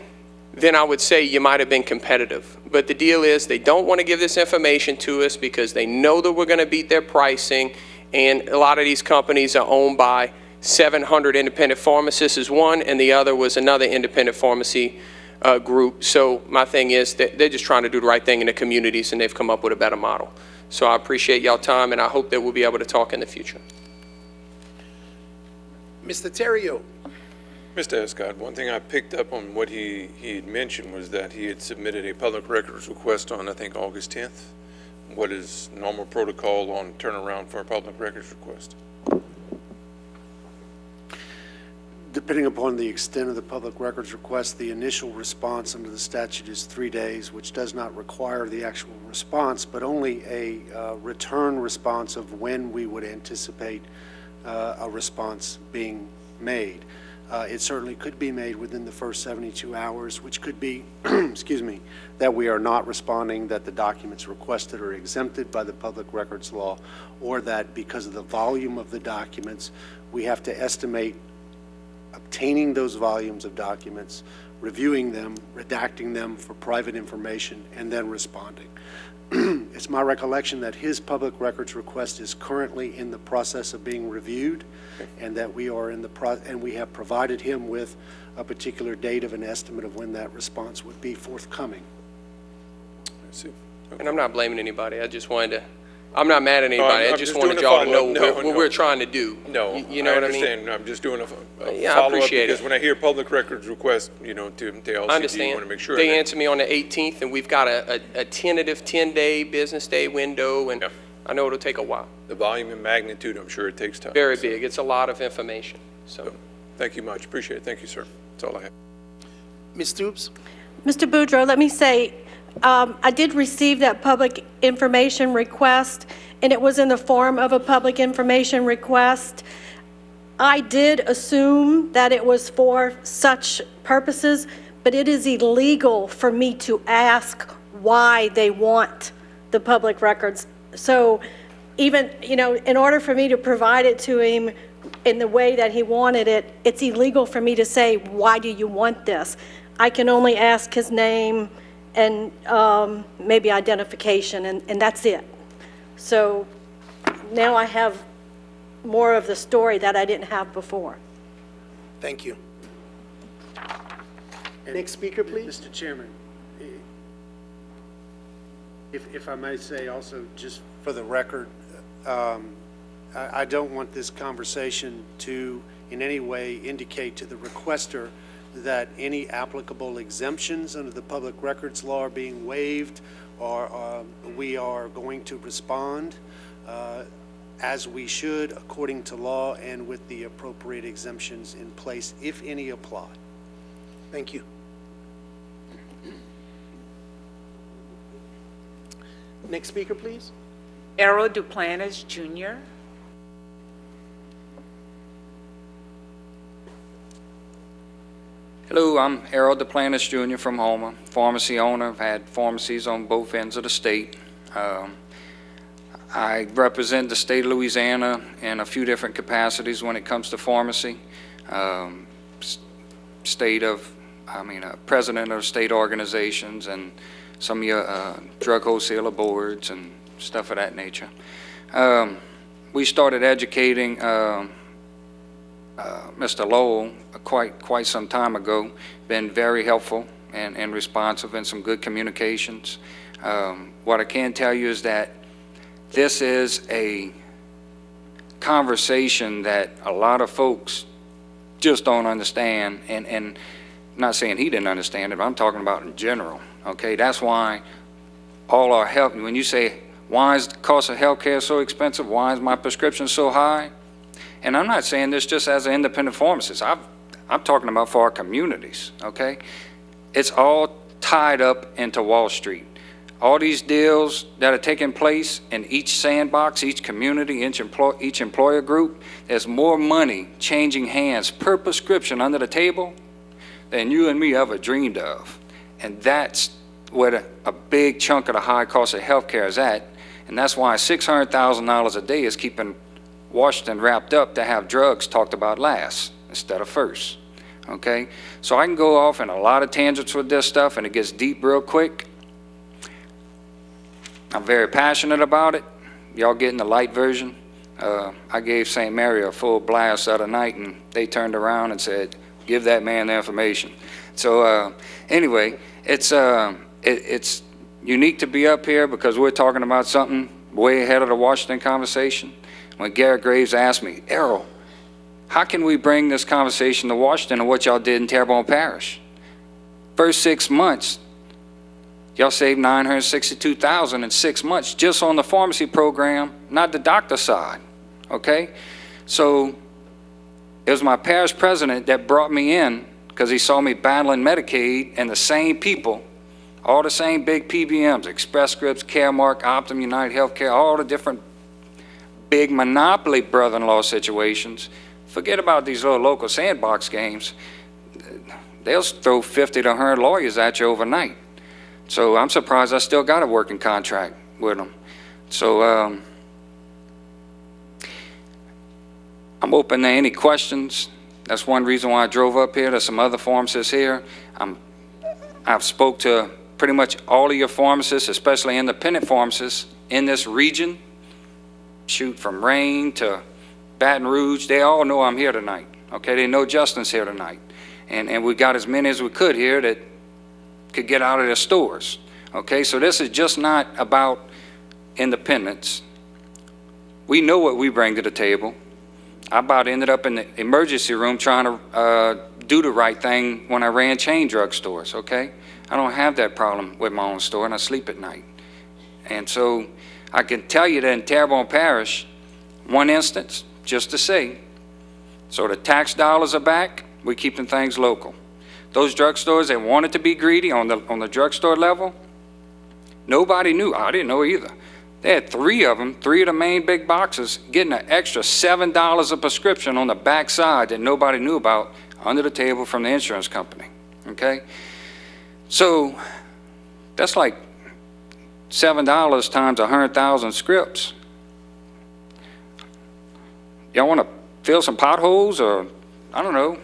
then I would say you might have been competitive. But the deal is they don't want to give this information to us because they know that we're going to beat their pricing, and a lot of these companies are owned by 700 independent pharmacists is one, and the other was another independent pharmacy group. So my thing is that they're just trying to do the right thing in the communities, and they've come up with a better model. So I appreciate y'all time, and I hope that we'll be able to talk in the future. Mr. Terrio. Mr. Escott, one thing I picked up on what he had mentioned was that he had submitted a public records request on, I think, August 10th. What is normal protocol on turnaround for a public records request? Depending upon the extent of the public records request, the initial response under the statute is 3 days, which does not require the actual response, but only a return response of when we would anticipate a response being made. It certainly could be made within the first 72 hours, which could be, excuse me, that we are not responding, that the documents requested are exempted by the public records law, or that because of the volume of the documents, we have to estimate obtaining those volumes of documents, reviewing them, redacting them for private information, and then responding. It's my recollection that his public records request is currently in the process of being reviewed, and that we are in the and we have provided him with a particular date of an estimate of when that response would be forthcoming. I see. Okay. And I'm not blaming anybody. I just wanted to, I'm not mad at anybody. I just wanted doing a y'all to know follow-up. what we're trying to do. No, you know what I mean? I understand. I'm just doing a Yeah, I follow-up, appreciate because it. when I hear public records request, to LCD, I I understand. want to make sure. They that- answer me on the 18th, and we've got a tentative 10-day business day window, and Yeah. I know it'll take a while. The volume and magnitude, I'm sure it takes time. Very So, big. It's a lot of information. So, Thank you much. Appreciate it. Thank you, sir. That's all I have. Ms. Stoops? Mr. Boudreau, let me say, I did receive that public information request, and it was in the form of a public information request. I did assume that it was for such purposes, but it is illegal for me to ask why they want the public records. So even, in order for me to provide it to him in the way that he wanted it, it's illegal for me to say, why do you want this? I can only ask his name and maybe identification, and that's it. So now I have more of the story that I didn't have before. Thank you. Next speaker, please. Mr. Chairman, if I may say also, just for the record, I don't want this conversation to in any way indicate to the requester that any applicable exemptions under the public records law are being waived, or we are going to respond as we should according to law and with the appropriate exemptions in place, if any apply. Thank you. Next speaker, please. Errol Duplantis Jr. Hello, I'm Errol Duplantis Jr. from Houma, pharmacy owner. I've had pharmacies on both ends of the state. I represent the state of Louisiana in a few different capacities when it comes to pharmacy. President of state organizations and some of your drug wholesaler boards and stuff of that nature. we started educating Mr. Lowell quite some time ago. Been very helpful and responsive and some good communications. What I can tell you is that this is a conversation that a lot of folks just don't understand, and I'm not saying he didn't understand it, but I'm talking about in general, okay? That's why all our health, when you say, why is the cost of health care so expensive? Why is my prescription so high? And I'm not saying this just as an independent pharmacist. I'm talking about for our communities, okay? It's all tied up into Wall Street. All these deals that are taking place in each sandbox, each community, each employer group, there's more money changing hands per prescription under the table than you and me ever dreamed of. And that's where a big chunk of the high cost of health care is at. And that's why $600,000 a day is keeping Washington wrapped up to have drugs talked about last instead of first, okay? So I can go off in a lot of tangents with this stuff, and it gets deep real quick. I'm very passionate about it. Y'all getting the light version. I gave St. Mary a full blast the other night, and they turned around and said, give that man the information. So anyway, it's unique to be up here because we're talking about something way ahead of the Washington conversation. When Garrett Graves asked me, Errol, how can we bring this conversation to Washington and what y'all did in Terrebonne Parish? First 6 months, y'all saved $962,000 in 6 months just on the pharmacy program, not the doctor side, okay? So it was my parish president that brought me in because he saw me battling Medicaid and the same people, all the same big PBMs, Express Scripts, Caremark, Optum, United Healthcare, all the different big monopoly brother-in-law situations. Forget about these little local sandbox games. They'll throw 50 to 100 lawyers at you overnight. So I'm surprised I still got a working contract with them. So I'm open to any questions. That's one reason why I drove up here. There's some other pharmacists here. I've spoke to pretty much all of your pharmacists, especially independent pharmacists in this region. Shoot, from Rain to Baton Rouge, they all know I'm here tonight. Okay, they know Justin's here tonight. And we got as many as we could here that could get out of their stores. Okay, so this is just not about independence. We know what we bring to the table. I about ended up in the emergency room trying to do the right thing when I ran chain drug stores, okay? I don't have that problem with my own store, and I sleep at night. And so I can tell you that in Terrebonne Parish, one instance, just to say, so the tax dollars are back, we're keeping things local. Those drugstores that wanted to be greedy on the drugstore level, nobody knew. I didn't know either. They had 3 of them, 3 of the main big boxes, getting an extra $7 a prescription on the back side that nobody knew about under the table from the insurance company, okay? So that's like $7 times 100,000 scripts. Y'all want to fill some potholes or, I don't know,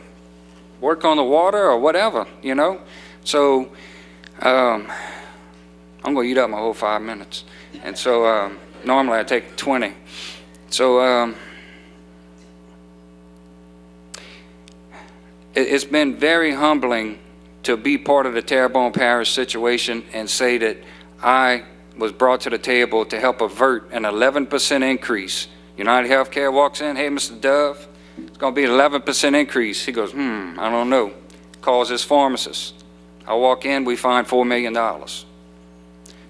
work on the water or whatever, you know? So I'm going to eat up my whole 5 minutes. And so normally I take 20. So it's been very humbling to be part of the Terrebonne Parish situation and say that I was brought to the table to help avert an 11% increase. United Healthcare walks in, hey, Mr. Dove, it's going to be an 11% increase. He goes, I don't know. Calls his pharmacist. I walk in, we find $4 million.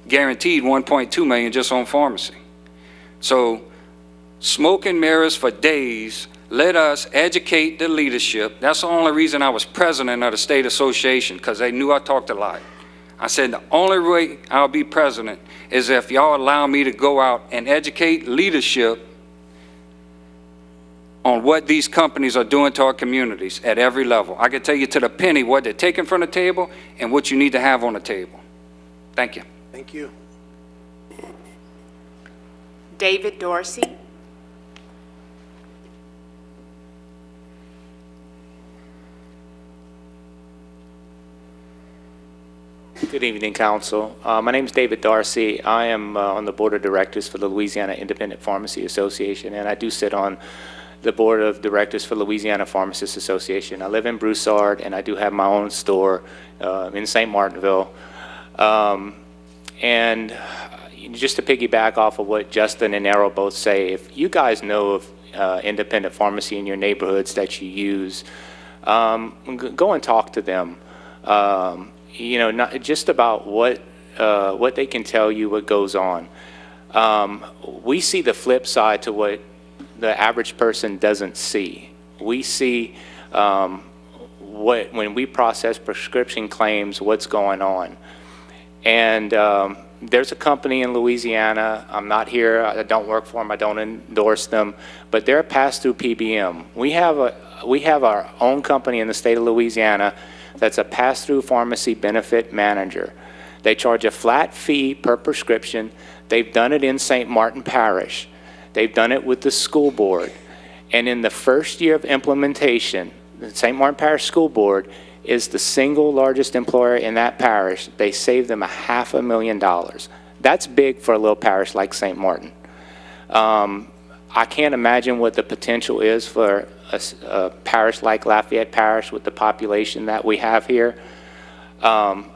Guaranteed $1.2 million just on pharmacy. So smoke and mirrors for days. Let us educate the leadership. That's the only reason I was president of the state association, because they knew I talked a lot. I said the only way I'll be president is if y'all allow me to go out and educate leadership on what these companies are doing to our communities at every level. I can tell you to the penny what they're taking from the table and what you need to have on the table. Thank you. Thank you. David Dorsey. Good evening, Council. My name is David Darcy. I am on the Board of Directors for the Louisiana Independent Pharmacy Association, and I do sit on the Board of Directors for Louisiana Pharmacists Association. I live in Broussard, and I do have my own store in St. Martinville. And just to piggyback off of what Justin and Errol both say, if you guys know of independent pharmacy in your neighborhoods that you use, go and talk to them. You know, not just about what they can tell you, what goes on. We see the flip side to what the average person doesn't see. We see when we process prescription claims, what's going on. And there's a company in Louisiana. I'm not here. I don't work for them. I don't endorse them. But they're a pass-through PBM. We have our own company in the state of Louisiana that's a pass-through pharmacy benefit manager. They charge a flat fee per prescription. They've done it in St. Martin Parish. They've done it with the school board. And in the first year of implementation, the St. Martin Parish School Board is the single largest employer in that parish. They saved them $500,000. That's big for a little parish like St. Martin. I can't imagine what the potential is for a parish like Lafayette Parish with the population that we have here. You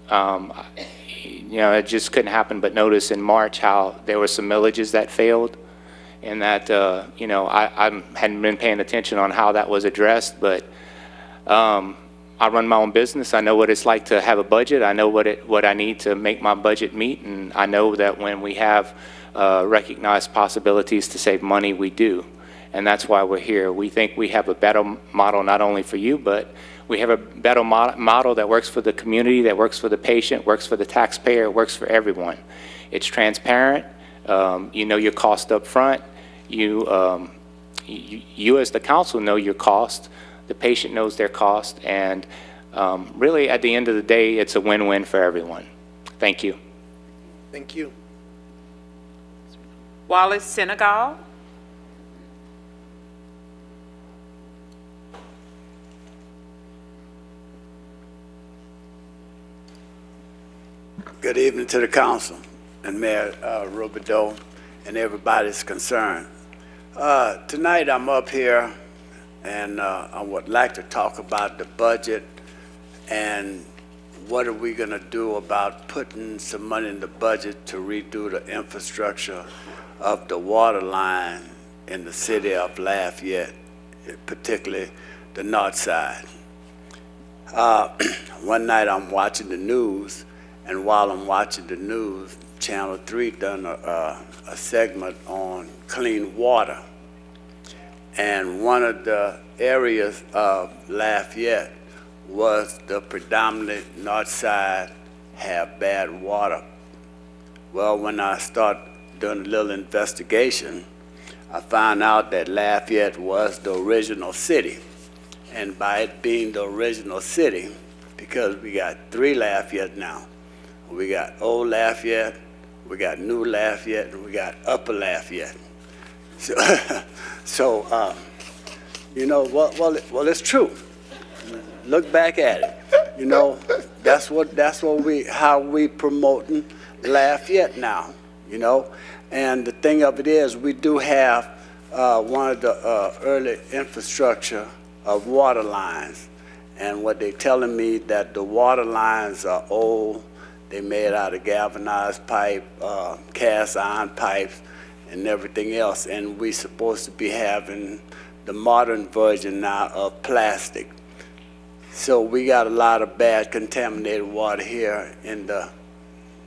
know, it just couldn't happen but notice in March how there were some millages that failed, and that, you know, I hadn't been paying attention on how that was addressed, but I run my own business. I know what it's like to have a budget. I know what I need to make my budget meet, and I know that when we have recognized possibilities to save money, we do. And that's why we're here. We think we have a better model not only for you, but we have a better model that works for the community, that works for the patient, works for the taxpayer, works for everyone. It's transparent. You know your cost up front. You as the council know your cost. The patient knows their cost. And really, at the end of the day, it's a win-win for everyone. Thank you. Thank you. Wallace Senegal. Good evening to the council and Mayor Robideau and everybody's concerned. Tonight I'm up here and I would like to talk about the budget and what are we going to do about putting some money in the budget to redo the infrastructure of the water line in the city of Lafayette, particularly the north side. One night I'm watching the news, and while I'm watching the news, Channel 3 done a segment on clean water. And one of the areas of Lafayette was the predominant north side have bad water. Well, when I started doing a little investigation, I found out that Lafayette was the original city. And by it being the original city, because we got 3 Lafayette now, we got Old Lafayette, we got New Lafayette, and we got Upper Lafayette. So, you know, well, it's true. Look back at it. You know, that's how we promoting Lafayette now. You know, and the thing of it is, we do have one of the early infrastructure of water lines, and what they're telling me that the water lines are old. They made out of galvanized pipe, cast iron pipes, and everything else. And we're supposed to be having the modern version now of plastic. So we got a lot of bad contaminated water here in the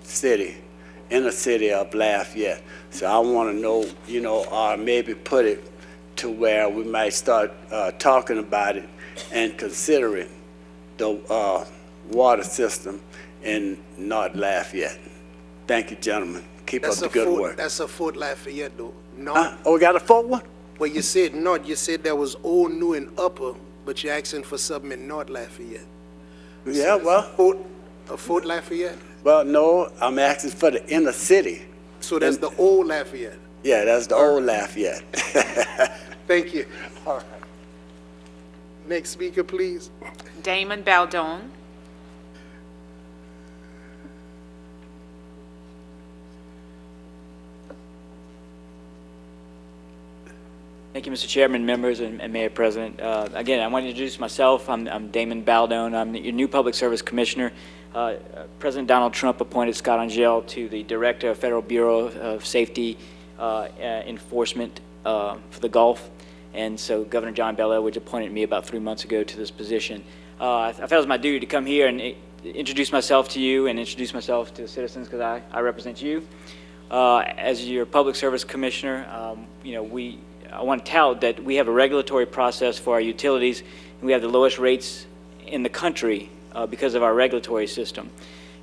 city of Lafayette. So I want to know, you know, or maybe put it to where we might start talking about it and considering the water system in North Lafayette. Thank you, gentlemen. Keep up the good work. That's a Fort Lafayette, though. North. Oh, we got a Fort one? Well, you said North. You said there was Old, New, and Upper, but you're asking for something in North Lafayette. Yeah, well. A Fort Lafayette? Well, no, I'm asking for the inner city. So that's the Old Lafayette? Yeah, that's the Old Lafayette. Thank you. All right. Next speaker, please. Damon Baldone. Thank you, Mr. Chairman, members, and Mayor President. Again, I want to introduce myself. I'm Damon Baldone. I'm your new Public Service Commissioner. President Donald Trump appointed Scott Angel to the Director of Federal Bureau of Safety Enforcement for the Gulf. And so Governor John Bel Edwards appointed me about 3 months ago to this position. I felt it was my duty to come here and introduce myself to you and introduce myself to the citizens because I represent you. As your Public Service Commissioner, I want to tout that we have a regulatory process for our utilities, and we have the lowest rates in the country because of our regulatory system.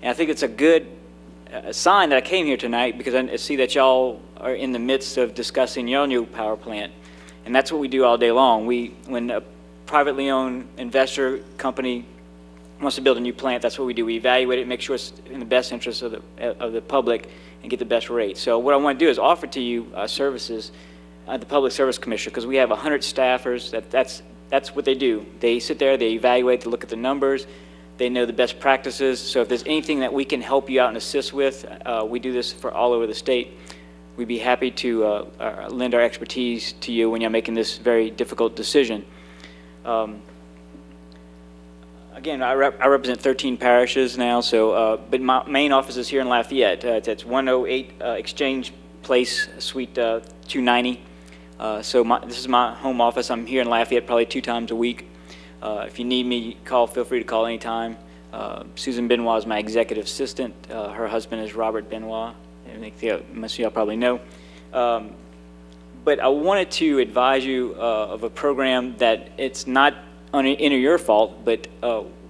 And I think it's a good sign that I came here tonight because I see that y'all are in the midst of discussing your new power plant. And that's what we do all day long. When a privately owned investor company wants to build a new plant, that's what we do. We evaluate it, make sure it's in the best interest of the public, and get the best rate. So what I want to do is offer to you services the Public Service Commissioner, because we have 100 staffers. That's what they do. They sit there, they evaluate, they look at the numbers, they know the best practices. So if there's anything that we can help you out and assist with, we do this for all over the state. We'd be happy to lend our expertise to you when you're making this very difficult decision. Again, I represent 13 parishes now, so but my main office is here in Lafayette. It's 108 Exchange Place, Suite 290. This is my home office. I'm here in Lafayette probably 2 times a week. If you need me, feel free to call anytime. Susan Benoit is my executive assistant. Her husband is Robert Benoit. I think most of y'all probably know. But I wanted to advise you of a program that it's not any of your fault, but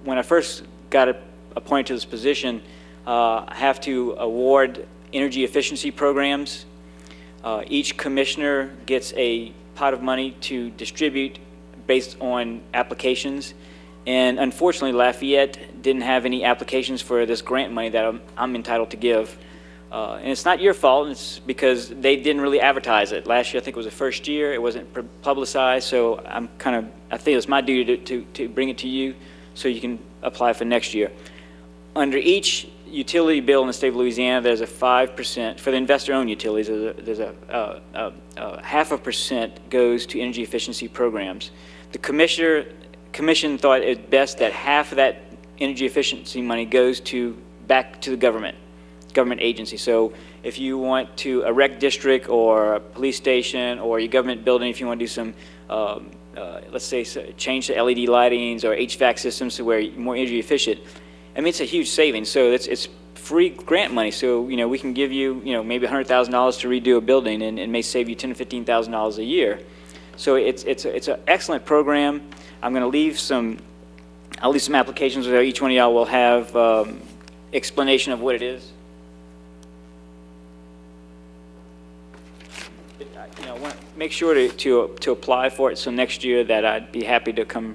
when I first got appointed to this position, I have to award energy efficiency programs. Each commissioner gets a pot of money to distribute based on applications. And unfortunately, Lafayette didn't have any applications for this grant money that I'm entitled to give. And it's not your fault, it's because they didn't really advertise it. Last year, I think it was the first year, it wasn't publicized, so I think it's my duty to bring it to you so you can apply for next year. Under each utility bill in the state of Louisiana, there's a 5%, for the investor-owned utilities, there's a 0.5% goes to energy efficiency programs. The commission thought it best that half of that energy efficiency money goes back to the government agency. So if you want to erect district or a police station or your government building, if you want to do some, let's say, change the LED lightings or HVAC systems to where you're more energy efficient, I mean, it's a huge savings. So it's free grant money. So, we can give you, maybe $100,000 to redo a building and it may save you $10,000 to $15,000 a year. So it's an excellent program. I'm going to leave I'll leave some applications where each one of y'all will have explanation of what it is. I want to make sure to apply for it so next year that I'd be happy to come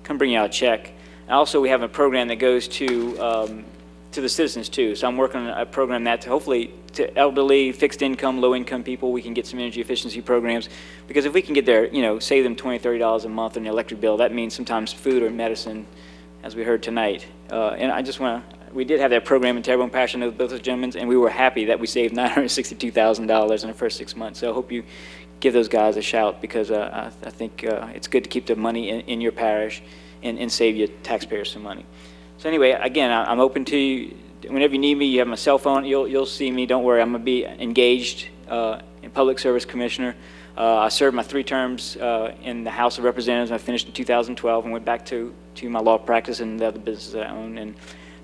bring you out a check. And also, we have a program that goes to the citizens too. So I'm working on a program that hopefully to elderly, fixed income, low income people, we can get some energy efficiency programs. Because if we can get there, save them $20, $30 a month on the electric bill, that means sometimes food or medicine, as we heard tonight. And I just want to, we did have that program in Terrebonne Parish, I know both those gentlemen, and we were happy that we saved $962,000 in the first 6 months. So I hope you give those guys a shout because I think it's good to keep the money in your parish and save your taxpayers some money. So anyway, again, I'm open to you. Whenever you need me, you have my cell phone. You'll see me. Don't worry. I'm going to be engaged in Public Service Commissioner. I served my 3 terms in the House of Representatives. I finished in 2012 and went back to my law practice and the other businesses that I own. And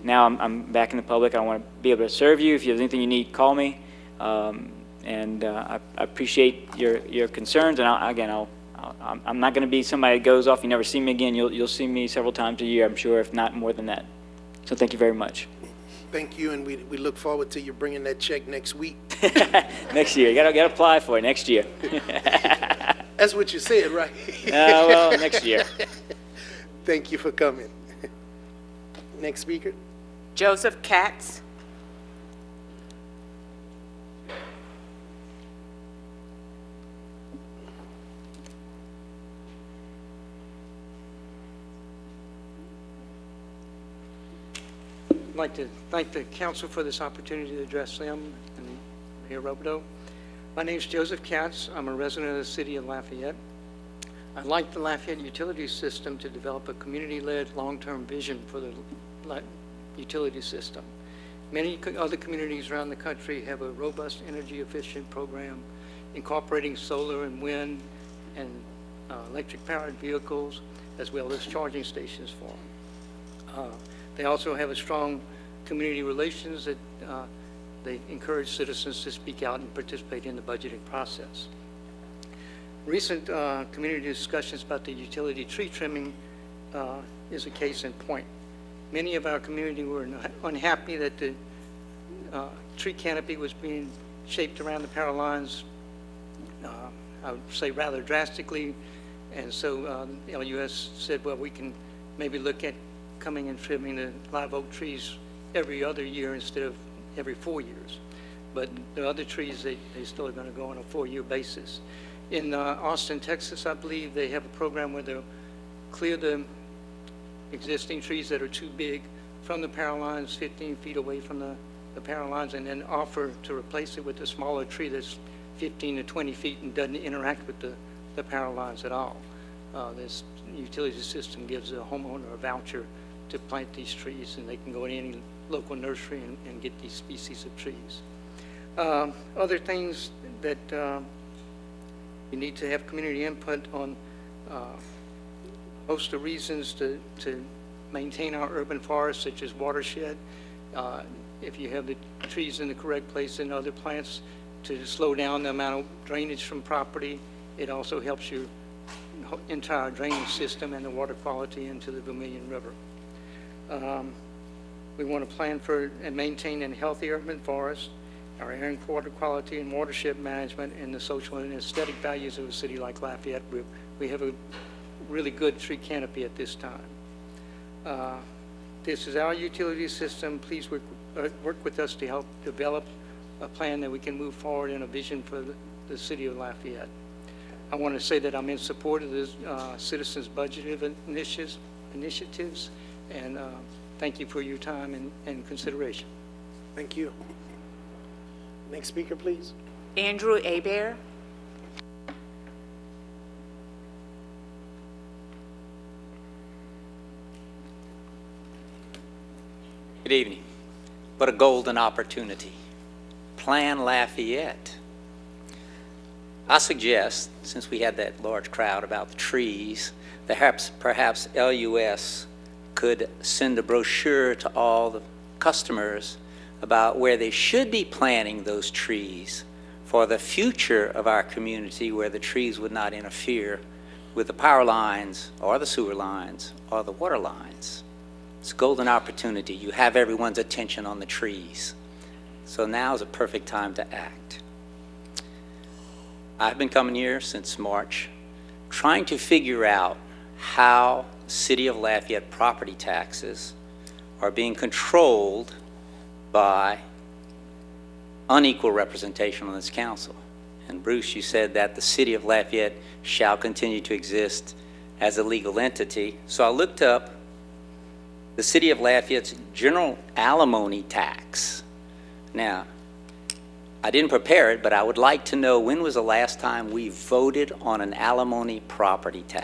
now I'm back in the public. I want to be able to serve you. If you have anything you need, call me. I appreciate your concerns. And I'm not going to be somebody that goes off. You never see me again. You'll see me several times a year, I'm sure, if not more than that. So thank you very much. Thank you, and we look forward to you bringing that check next week. Next year. You got to apply for it next year. That's what you said, right? Well, next year. Thank you for coming. Next speaker. Joseph Katz. I'd like to thank the council for this opportunity to address them and Mayor Robideau. My name's Joseph Katz. I'm a resident of the city of Lafayette. I'd like the Lafayette utility system to develop a community-led long-term vision for the utility system. Many other communities around the country have a robust energy-efficient program incorporating solar and wind and electric-powered vehicles, as well as charging stations for them. They also have a strong community relations that they encourage citizens to speak out and participate in the budgeting process. Recent community discussions about the utility tree trimming is a case in point. Many of our community were unhappy that the tree canopy was being shaped around the power lines, I would say rather drastically, and so LUS said, well, we can maybe look at coming and trimming the live oak trees every other year instead of every 4 years. But the other trees, they still are going to go on a 4-year basis. In Austin, Texas, I believe they have a program where they'll clear the existing trees that are too big from the power lines 15 feet away from the power lines, and then offer to replace it with a smaller tree that's 15 to 20 feet and doesn't interact with the power lines at all. This utility system gives a homeowner a voucher to plant these trees, and they can go to any local nursery and get these species of trees. Other things that you need to have community input on a host of reasons to maintain our urban forests, such as watershed. If you have the trees in the correct place and other plants to slow down the amount of drainage from property, it also helps your entire drainage system and the water quality into the Vermilion River. We want to plan for and maintain a healthy urban forest, our air and water quality and watershed management, and the social and aesthetic values of a city like Lafayette. We have a really good tree canopy at this time. This is our utility system. Please work with us to help develop a plan that we can move forward in a vision for the city of Lafayette. I want to say that I'm in support of the citizens' budget initiatives, and thank you for your time and consideration. Thank you. Next speaker, please. Andrew Abair. Good evening. What a golden opportunity. Plan Lafayette. I suggest, since we had that large crowd about the trees, that perhaps LUS could send a brochure to all the customers about where they should be planting those trees for the future of our community, where the trees would not interfere with the power lines or the sewer lines or the water lines. It's a golden opportunity. You have everyone's attention on the trees. So now is a perfect time to act. I've been coming here since March, trying to figure out how the City of Lafayette property taxes are being controlled by unequal representation on this council. And Bruce, you said that the City of Lafayette shall continue to exist as a legal entity. So I looked up the City of Lafayette's general alimony tax. Now, I didn't prepare it, but I would like to know, when was the last time we voted on an alimony property tax?